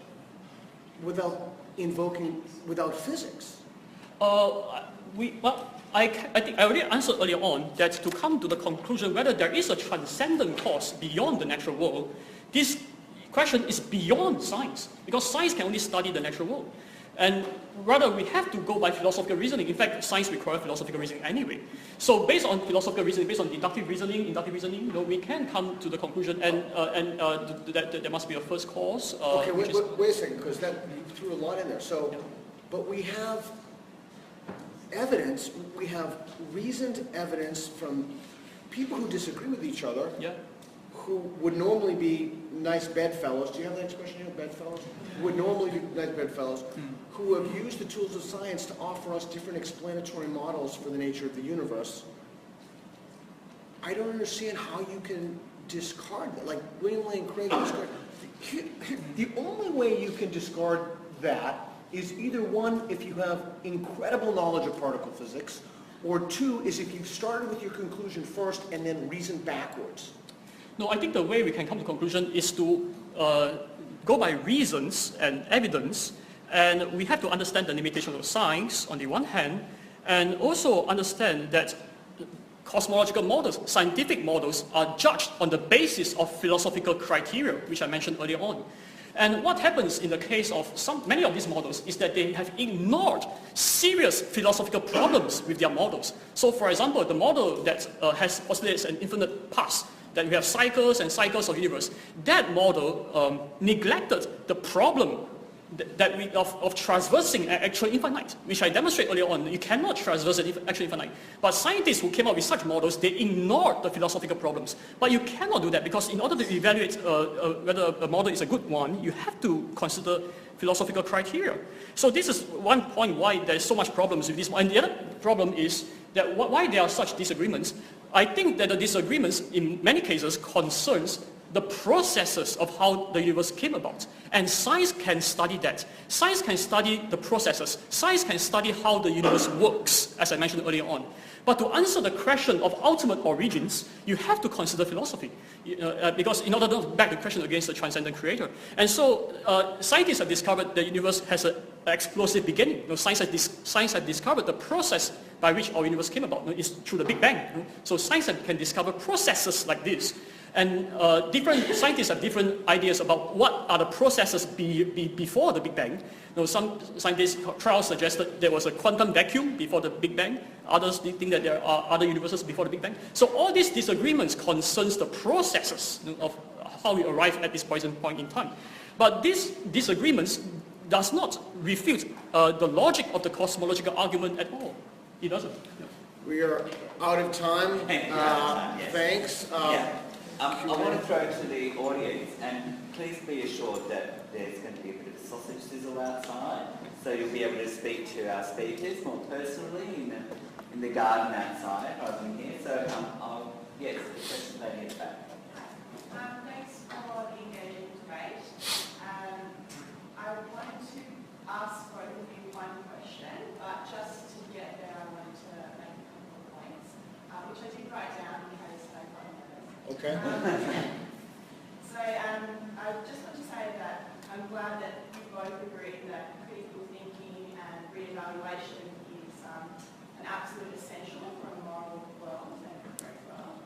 physics. I think I already answered earlier on that to come to the conclusion whether there is a transcendent cause beyond the natural world, this question is beyond science, because science can only study the natural world. And rather, we have to go by philosophical reasoning. In fact, science requires philosophical reasoning anyway. So based on philosophical reasoning, based on inductive reasoning, we can come to the conclusion that there must be a first cause. Okay, wait a second, because that you threw a lot in there. So, but we have evidence, we have reasoned evidence from people who disagree with each other, who would normally be nice bedfellows. Do you have that expression here, bedfellows? Who would normally be nice bedfellows, who have used the tools of science to offer us different explanatory models for the nature of the universe. I don't understand how you can discard that. Like William Lane Craig discard. The only way you can discard that is either one, if you have incredible knowledge of particle physics, or two, is if you've started with your conclusion first and then reasoned backwards. No, I think the way we can come to conclusion is to go by reasons and evidence, and we have to understand the limitation of science on the one hand, and also understand that cosmological models, scientific models, are judged on the basis of philosophical criteria, which I mentioned earlier on. And what happens in the case of many of these models is that they have ignored serious philosophical problems with their models. So for example, the model that postulates an infinite past, that we have cycles and cycles of universe, that model neglected the problem of traversing an actual infinite, which I demonstrated earlier on. You cannot traverse an actual infinite. But scientists who came up with such models, they ignored the philosophical problems. But you cannot do that, because in order to evaluate whether a model is a good one, you have to consider philosophical criteria. So this is one point why there's so much problems with this. And the other problem is that why there are such disagreements. I think that the disagreements in many cases concerns the processes of how the universe came about. And science can study that. Science can study the processes. Science can study how the universe works, as I mentioned earlier on. But to answer the question of ultimate origins, you have to consider philosophy. Because in order to back the question against the transcendent creator. And so scientists have discovered the universe has an explosive beginning. Science has discovered the process by which our universe came about. It's through the Big Bang. So science can discover processes like this. And different scientists have different ideas about what are the processes before the Big Bang. Some scientists' trials suggested there was a quantum vacuum before the Big Bang. Others think that there are other universes before the Big Bang. So all these disagreements concerns the processes of how we arrive at this present point in time. But these disagreements does not refute the logic of the cosmological argument at all. It doesn't. We are out of time. Thanks. I want to throw to the audience, and please be assured that there's going to be a bit of sausage sizzle outside, so you'll be able to speak to our speakers more personally in the garden outside rather than here. So, yes, the question lady at the back. Thanks for the engaging debate. I wanted to ask both of you one question, but just to get there, I wanted to make a couple of points, which I did write down in case I got nervous. Okay. So I just want to say that I'm glad that you both agree that critical thinking and reevaluation is an absolute essential for a moral world and a correct world.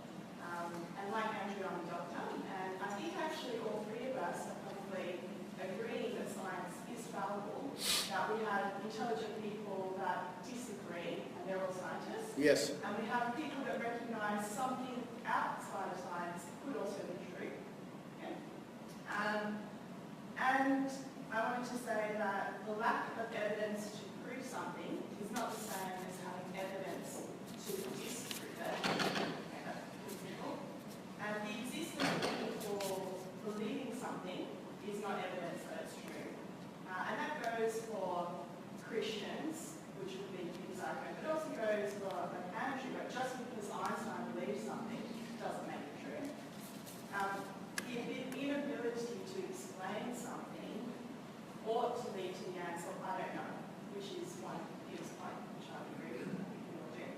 And like Andrew, I'm a doctor, and I think actually all three of us are probably agreeing that science is fallible, that we have intelligent people that disagree, and they're all scientists. Yes. And we have people that recognise something outside of science could also be true. Okay? And I wanted to say that the lack of evidence to prove something is not the same as having evidence to disprove it. Okay, that's pretty simple. And the existence of people believing something is not evidence that it's true. And that goes for Christians, which would be his argument, but also goes for like Andrew. But just because Einstein believes something doesn't make it true. The inability to explain something ought to lead to the answer, I don't know, which is one his point, which I agree with people do.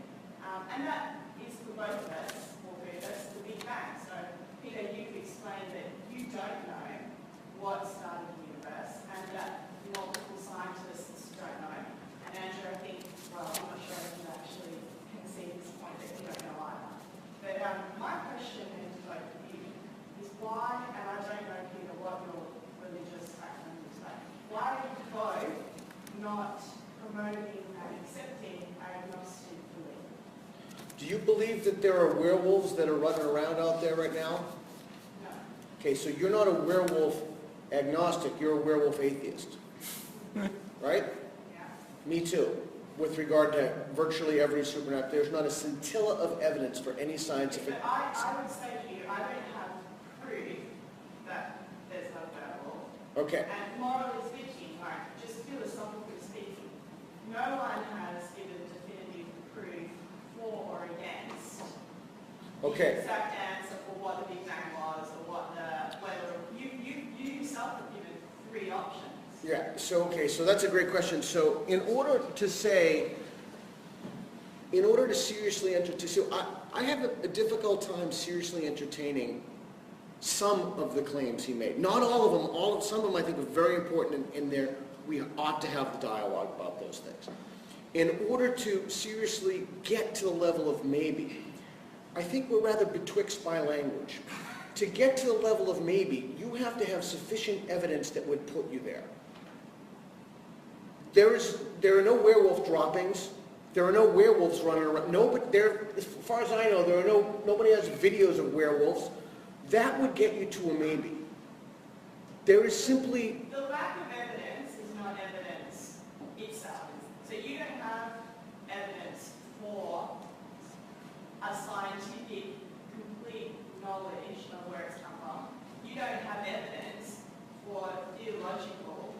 And that is for both of us, or three of us, the Big Bang. So, Peter, you've explained that you don't know what started the universe, and that multiple scientists don't know. And Andrew, I think, well, I'm not sure if you actually can see this point that you don't know either. But my question is to both of you is why, and I don't know, Peter, what your religious background is like, why are you both not promoting and accepting agnostic belief? Do you believe that there are werewolves that are running around out there right now? No. Okay, so you're not a werewolf agnostic, you're a werewolf atheist. Right? Yeah. Me too. With regard to virtually every supernatural, there's not a scintilla of evidence for any scientific... But I would say to you, I don't have proof that there's no werewolf. Okay. And morally speaking, like, just philosophically speaking, no one has given definitive proof for or against Okay. the exact answer for what the Big Bang was, or what whether you yourself have given three options. Yeah, so that's a great question. So in order to seriously I have a difficult time seriously entertaining some of the claims he made. Not all of them, some of them I think are very important in there. We ought to have the dialogue about those things. In order to seriously get to the level of maybe, I think we're rather betwixt by language. To get to the level of maybe, you have to have sufficient evidence that would put you there. There are no werewolf droppings. There are no werewolves running around. No, but as far as I know, nobody has videos of werewolves. That would get you to a maybe. There is simply... The lack of evidence is not evidence itself. So you don't have evidence for a scientific, complete knowledge of where it's come from. You don't have evidence for theological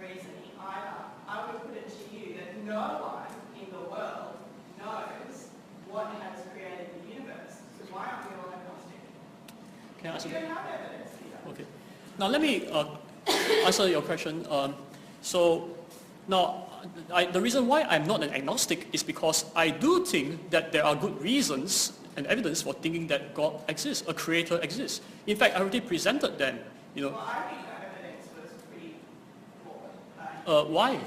reasoning either. I would put it to you that no one in the world knows what has created the universe. So why aren't we all agnostic? Can I answer You that? don't have evidence either. Okay. Now let me answer your question. The reason why I'm not an agnostic is because I do think that there are good reasons and evidence for thinking that God exists, a creator exists. In fact, I already presented them. Well, I think that evidence was pretty flawed. Why?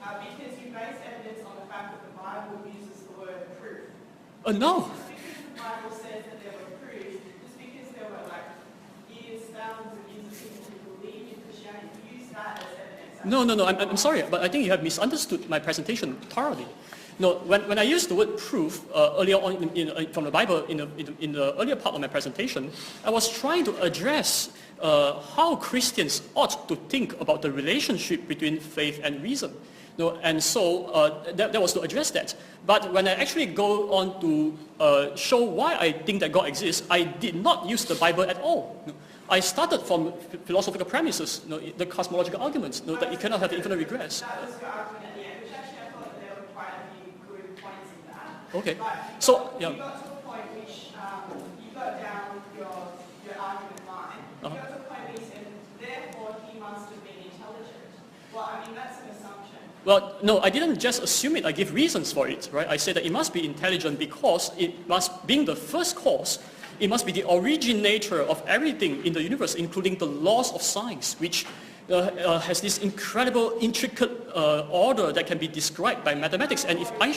Because you base evidence on the fact that the Bible uses the word proof. No. Just because the Bible says that there were proofs, just because there were thousands of years of people who believed in Christianity, you use that as evidence. No. I'm sorry, but I think you have misunderstood my presentation thoroughly. No, when I used the word proof earlier on from the Bible in the earlier part of my presentation, I was trying to address how Christians ought to think about the relationship between faith and reason. No, and so that was to address that. But when I actually go on to show why I think that God exists, I did not use the Bible at all. No, I started from philosophical premises, the cosmological arguments, that you cannot have infinite regress. That was your argument at the end, which actually I thought that there were quite a few good points in that. Okay. But So, you got to a point which you got down with your argument line. You got to a point where you said, therefore he must have been intelligent. Well, I mean, that's an assumption. Well, no, I didn't just assume it. I give reasons for it, right? I said that it must be intelligent because it must, being the first cause, it must be the originator of everything in the universe, including the laws of science, which has this incredible, intricate order that can be described by mathematics. And if I...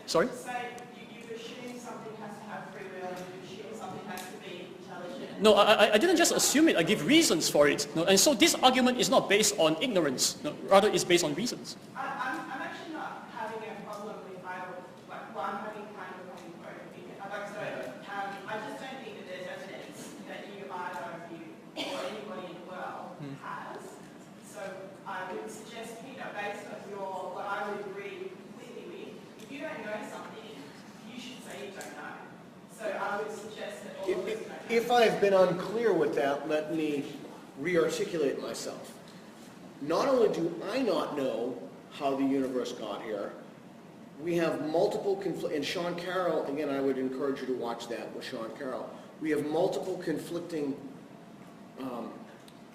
Sorry? Say you assume something has to have free will, and you assume something has to be intelligent. No, I didn't just assume it. I give reasons for it. No? And so this argument is not based on ignorance. No? Rather, it's based on reasons. I'm actually not having a problem with either, like, well, I'm having kind of both opinion. I just don't think that there's evidence that either of you or anybody in the world has. So I would suggest, Peter, based on what I would agree completely with, if you don't know something, you should say you don't know. So I would suggest that all of us know. If I've been unclear with that, let me re-articulate myself. Not only do I not know how the universe got here, we have multiple and Sean Carroll, again, I would encourage you to watch that with Sean Carroll. We have multiple conflicting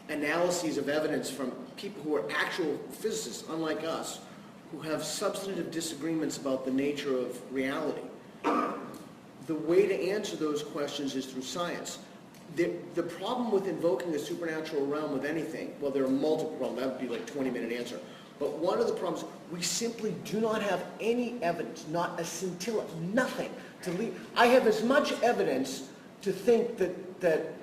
analyses of evidence from people who are actual physicists, unlike us, who have substantive disagreements about the nature of reality. The way to answer those questions is through science. The problem with invoking the supernatural realm with anything, well, there are multiple problems. That would be like a 20-minute answer. But one of the problems, we simply do not have any evidence, not a scintilla, nothing to lead. I have as much evidence to think that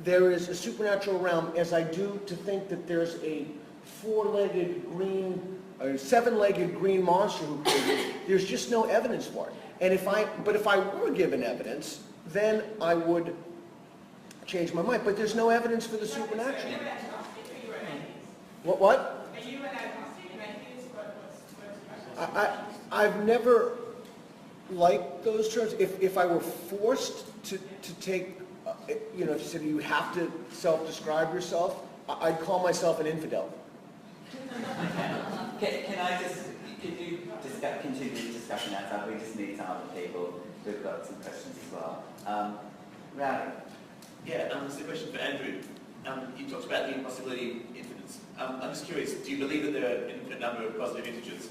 there is a supernatural realm as I do to think that there's a four-legged green, or seven-legged green monster who created it. There's just no evidence for it. And if I were given evidence, then I would change my mind. But there's no evidence for the supernatural. Are you an agnostic or you an atheist? What? Are you an agnostic, an atheist? What's I've never liked those terms. If I were forced to take, if you said you have to self-describe yourself, I'd call myself an infidel. Can you continue the discussion outside? We just need some other people who've got some questions as well. Rowdy. Yeah, this is a question for Andrew. You talked about the impossibility of infinites. I'm just curious, do you believe that there are an infinite number of positive integers?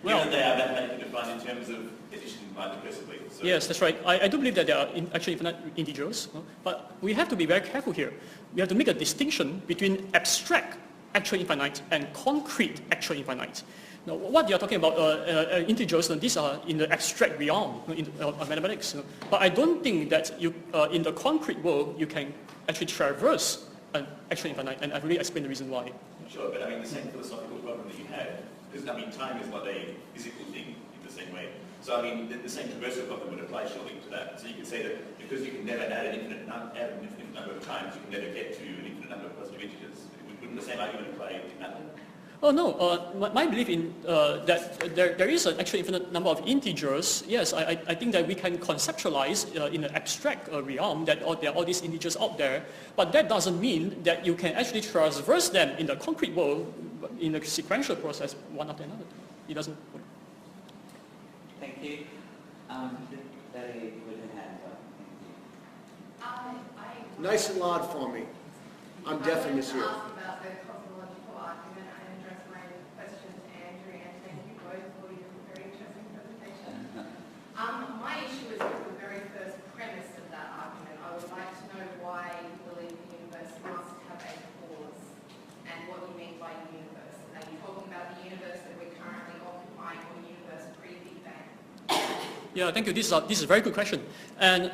Well, given that they are mathematically defined in terms of addition by recursively. So yes, that's right. I do believe that there are actually infinite integers, but we have to be very careful here. We have to make a distinction between abstract actual infinite and concrete actual infinite. Now, what you're talking about, integers, these are in the abstract realm in mathematics. But I don't think that you, in the concrete world, you can actually traverse an actual infinite, and I've already explained the reason why. sure, but I mean the same philosophical problem that you have, because I mean time is not a physical thing in the same way. So I mean the same traversal problem would apply surely to that. So you could say that because you can never add an infinite number of times, you can never get to an infinite number of positive integers. Wouldn't the same argument apply in that? Oh no, my belief in that there is an actually infinite number of integers. Yes, I think that we can conceptualize in an abstract realm that there are all these integers out there, but that doesn't mean that you can actually traverse them in the concrete world in a sequential process, one after another. It doesn't work. Thank you. Very with a hand up. Nice and loud for me. I'm deaf in this ear. I wanted to ask about the cosmological argument and address my question to Andrew, and thank you both for your very interesting presentation. My issue is with the very first premise of that argument. I would like to know why you believe the universe must have a cause, and what you mean by universe. Are you talking about the universe that we're currently occupying, or universe pre-Big Bang? Yeah, thank you. This is a very good question. And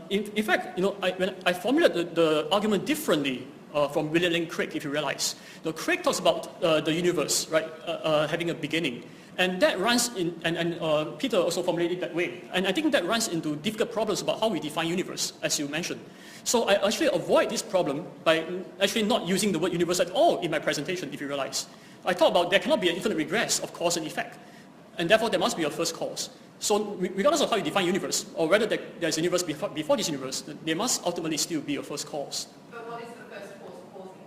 in fact, when I formulated the argument differently from William Lane Craig, if you realize. Craig talks about the universe, right, having a beginning. And that runs in, and Peter also formulated it that way. And I think that runs into difficult problems about how we define universe, as you mentioned. So I actually avoid this problem by actually not using the word universe at all in my presentation, if you realize. I talk about there cannot be an infinite regress of cause and effect. And therefore, there must be a first cause. So regardless of how you define universe, or whether there's a universe before this universe, there must ultimately still be a first cause. But what is the first cause causing?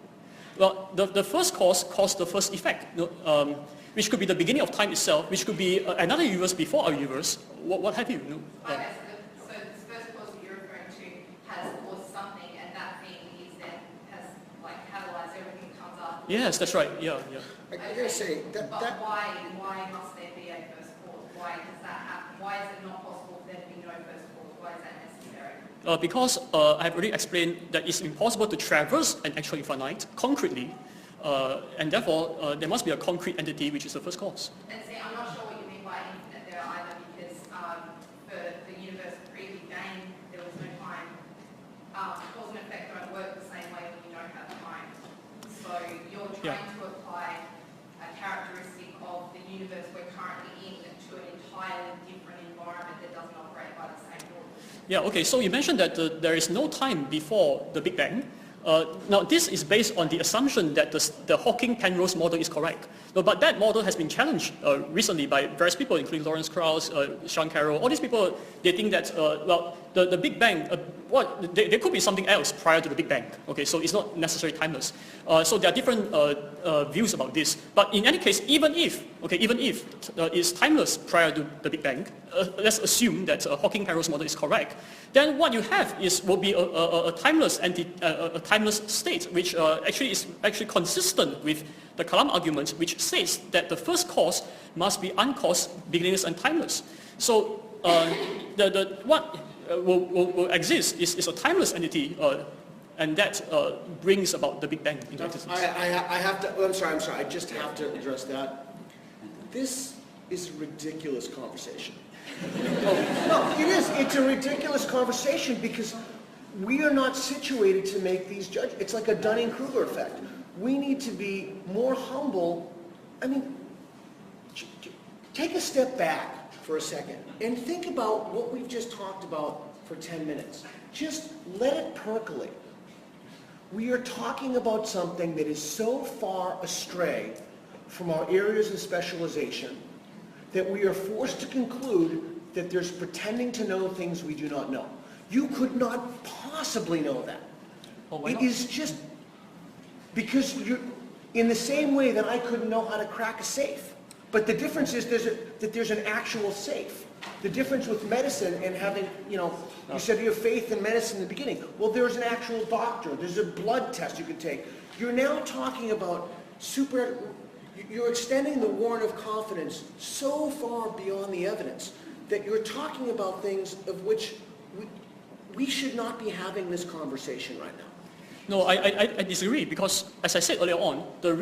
Well, the first cause caused the first effect, which could be the beginning of time itself, which could be another universe before our universe, what have you. Okay, so this first cause that you're referring to has caused something, and that thing is then has like catalyzed everything that comes after Yes, that's right. Yeah, yeah. I gotta say, But why must there be a first cause? Why does that happen? Why is it not possible for there to be no first cause? Why is that necessary? Because I've already explained that it's impossible to traverse an actual infinite concretely, and therefore there must be a concrete entity which is the first cause. And see, I'm not sure what you mean by infinite there either, because for the universe pre-Big Bang, there was no time. Cause and effect don't work the same way when you don't have time. So you're trying to apply a characteristic of the universe we're currently in to an entirely different environment that doesn't operate by the same rules. Yeah, okay, so you mentioned that there is no time before the Big Bang. Now, this is based on the assumption that the Hawking-Penrose model is correct. No, but that model has been challenged recently by various people, including Lawrence Krauss, Sean Carroll. All these people, they think that, the Big Bang, there could be something else prior to the Big Bang. Okay, so it's not necessarily timeless. So there are different views about this. But in any case, even if it's timeless prior to the Big Bang, let's assume that Hawking-Penrose model is correct, then what you have will be a timeless state, which actually is consistent with the Kalam argument, which says that the first cause must be uncaused, beginningless, and timeless. So what will exist is a timeless entity, and that brings about the Big Bang into existence. I have to, I'm sorry, I just have to address that. This is a ridiculous conversation. No, it is. It's a ridiculous conversation because we are not situated to make these judgments. It's like a Dunning-Kruger effect. We need to be more humble. I mean, take a step back for a second and think about what we've just talked about for 10 minutes. Just let it percolate. We are talking about something that is so far astray from our areas of specialization that we are forced to conclude that there's pretending to know things we do not know. You could not possibly know that. Oh, It is just because you're in the same way that I couldn't know how to crack a safe. But the difference is that there's an actual safe. The difference with medicine and having, you said you have faith in medicine in the beginning. Well, there's an actual doctor. There's a blood test you can take. You're now talking about you're extending the warrant of confidence so far beyond the evidence that you're talking about things of which we should not be having this conversation right now. No, I disagree because, as I said earlier on, the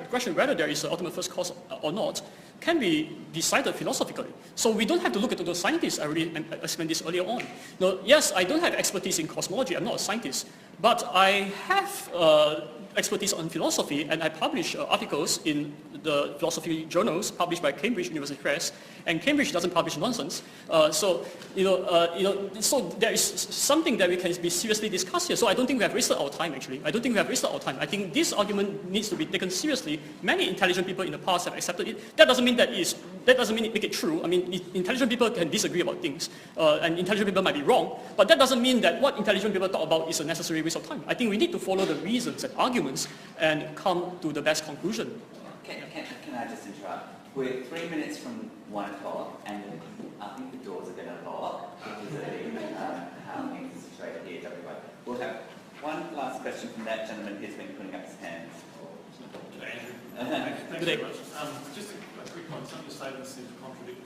question whether there is an ultimate first cause or not can be decided philosophically. So we don't have to look at the scientists. I already explained this earlier on. Now, yes, I don't have expertise in cosmology. I'm not a scientist, but I have expertise on philosophy, and I publish articles in the philosophy journals published by Cambridge University Press, and Cambridge doesn't publish nonsense. So there is something that we can be seriously discussed here. So I don't think we have wasted our time, actually. I don't think we have wasted our time. I think this argument needs to be taken seriously. Many intelligent people in the past have accepted it. That doesn't mean make it true. I mean, intelligent people can disagree about things, and intelligent people might be wrong, but that doesn't mean that what intelligent people talk about is a necessary waste of time. I think we need to follow the reasons and arguments and come to the best conclusion. Can I just interrupt? We're 3 minutes from 1 o'clock, and I think the doors are going to lock because of how things are situated here. We'll have one last question from that gentleman who's been putting up his hands. Thanks very much. Just a quick one. Some of your statements seem to contradict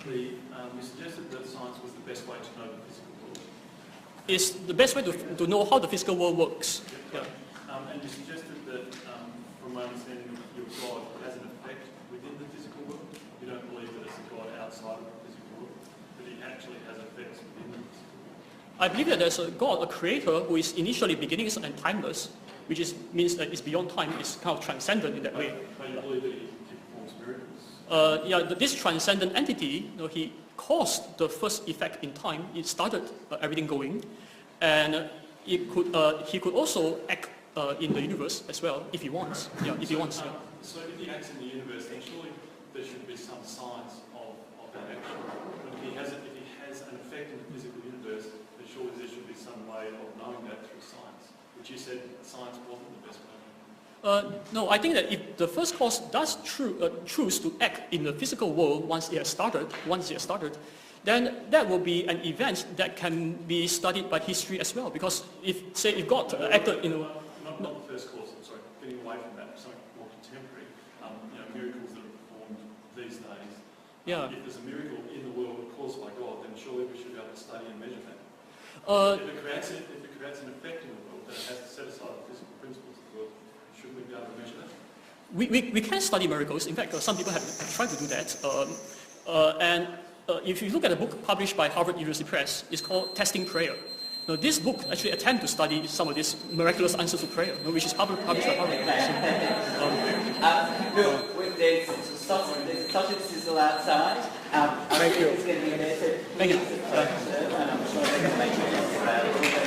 to me. You suggested that science was the best way to know the physical world. It's the best way to know how the physical world works. Yeah. And you suggested that, from my understanding, your God has an effect within the physical world. You don't believe that it's a God outside of the physical world, but he actually has effects within the physical world. I believe that there's a God, a creator, who is initially beginningless and timeless, which means that it's beyond time, it's kind of transcendent in that way. But you believe that he performs miracles? This transcendent entity, he caused the first effect in time. It started everything going, and he could also act in the universe as well if he wants. Yeah, if he wants. Yeah. So if he acts in the universe, then surely there should be some signs of that action. But if he has an effect in the physical universe, then surely there should be some way of knowing that through science. Which you said science wasn't the best way. No, I think that if the first cause does choose to act in the physical world once it has started, then that will be an event that can be studied by history as well. Because if God acted in not the first cause, I'm sorry, getting away from Yeah. If there's a miracle in the world caused by God, then surely we should be able to study and measure that. If it creates an effect in the world, then it has to set aside the physical principles of the world. Shouldn't we be able to measure that? We can study miracles. In fact, some people have tried to do that. If you look at a book published by Harvard University Press, it's called Testing Prayer. Now, this book actually attempts to study some of these miraculous answers to prayer, which is published by Harvard. Look, there's sausage sizzle outside. Thank you. It's going to be there. Thank you. And I'm sure they're going to make it available.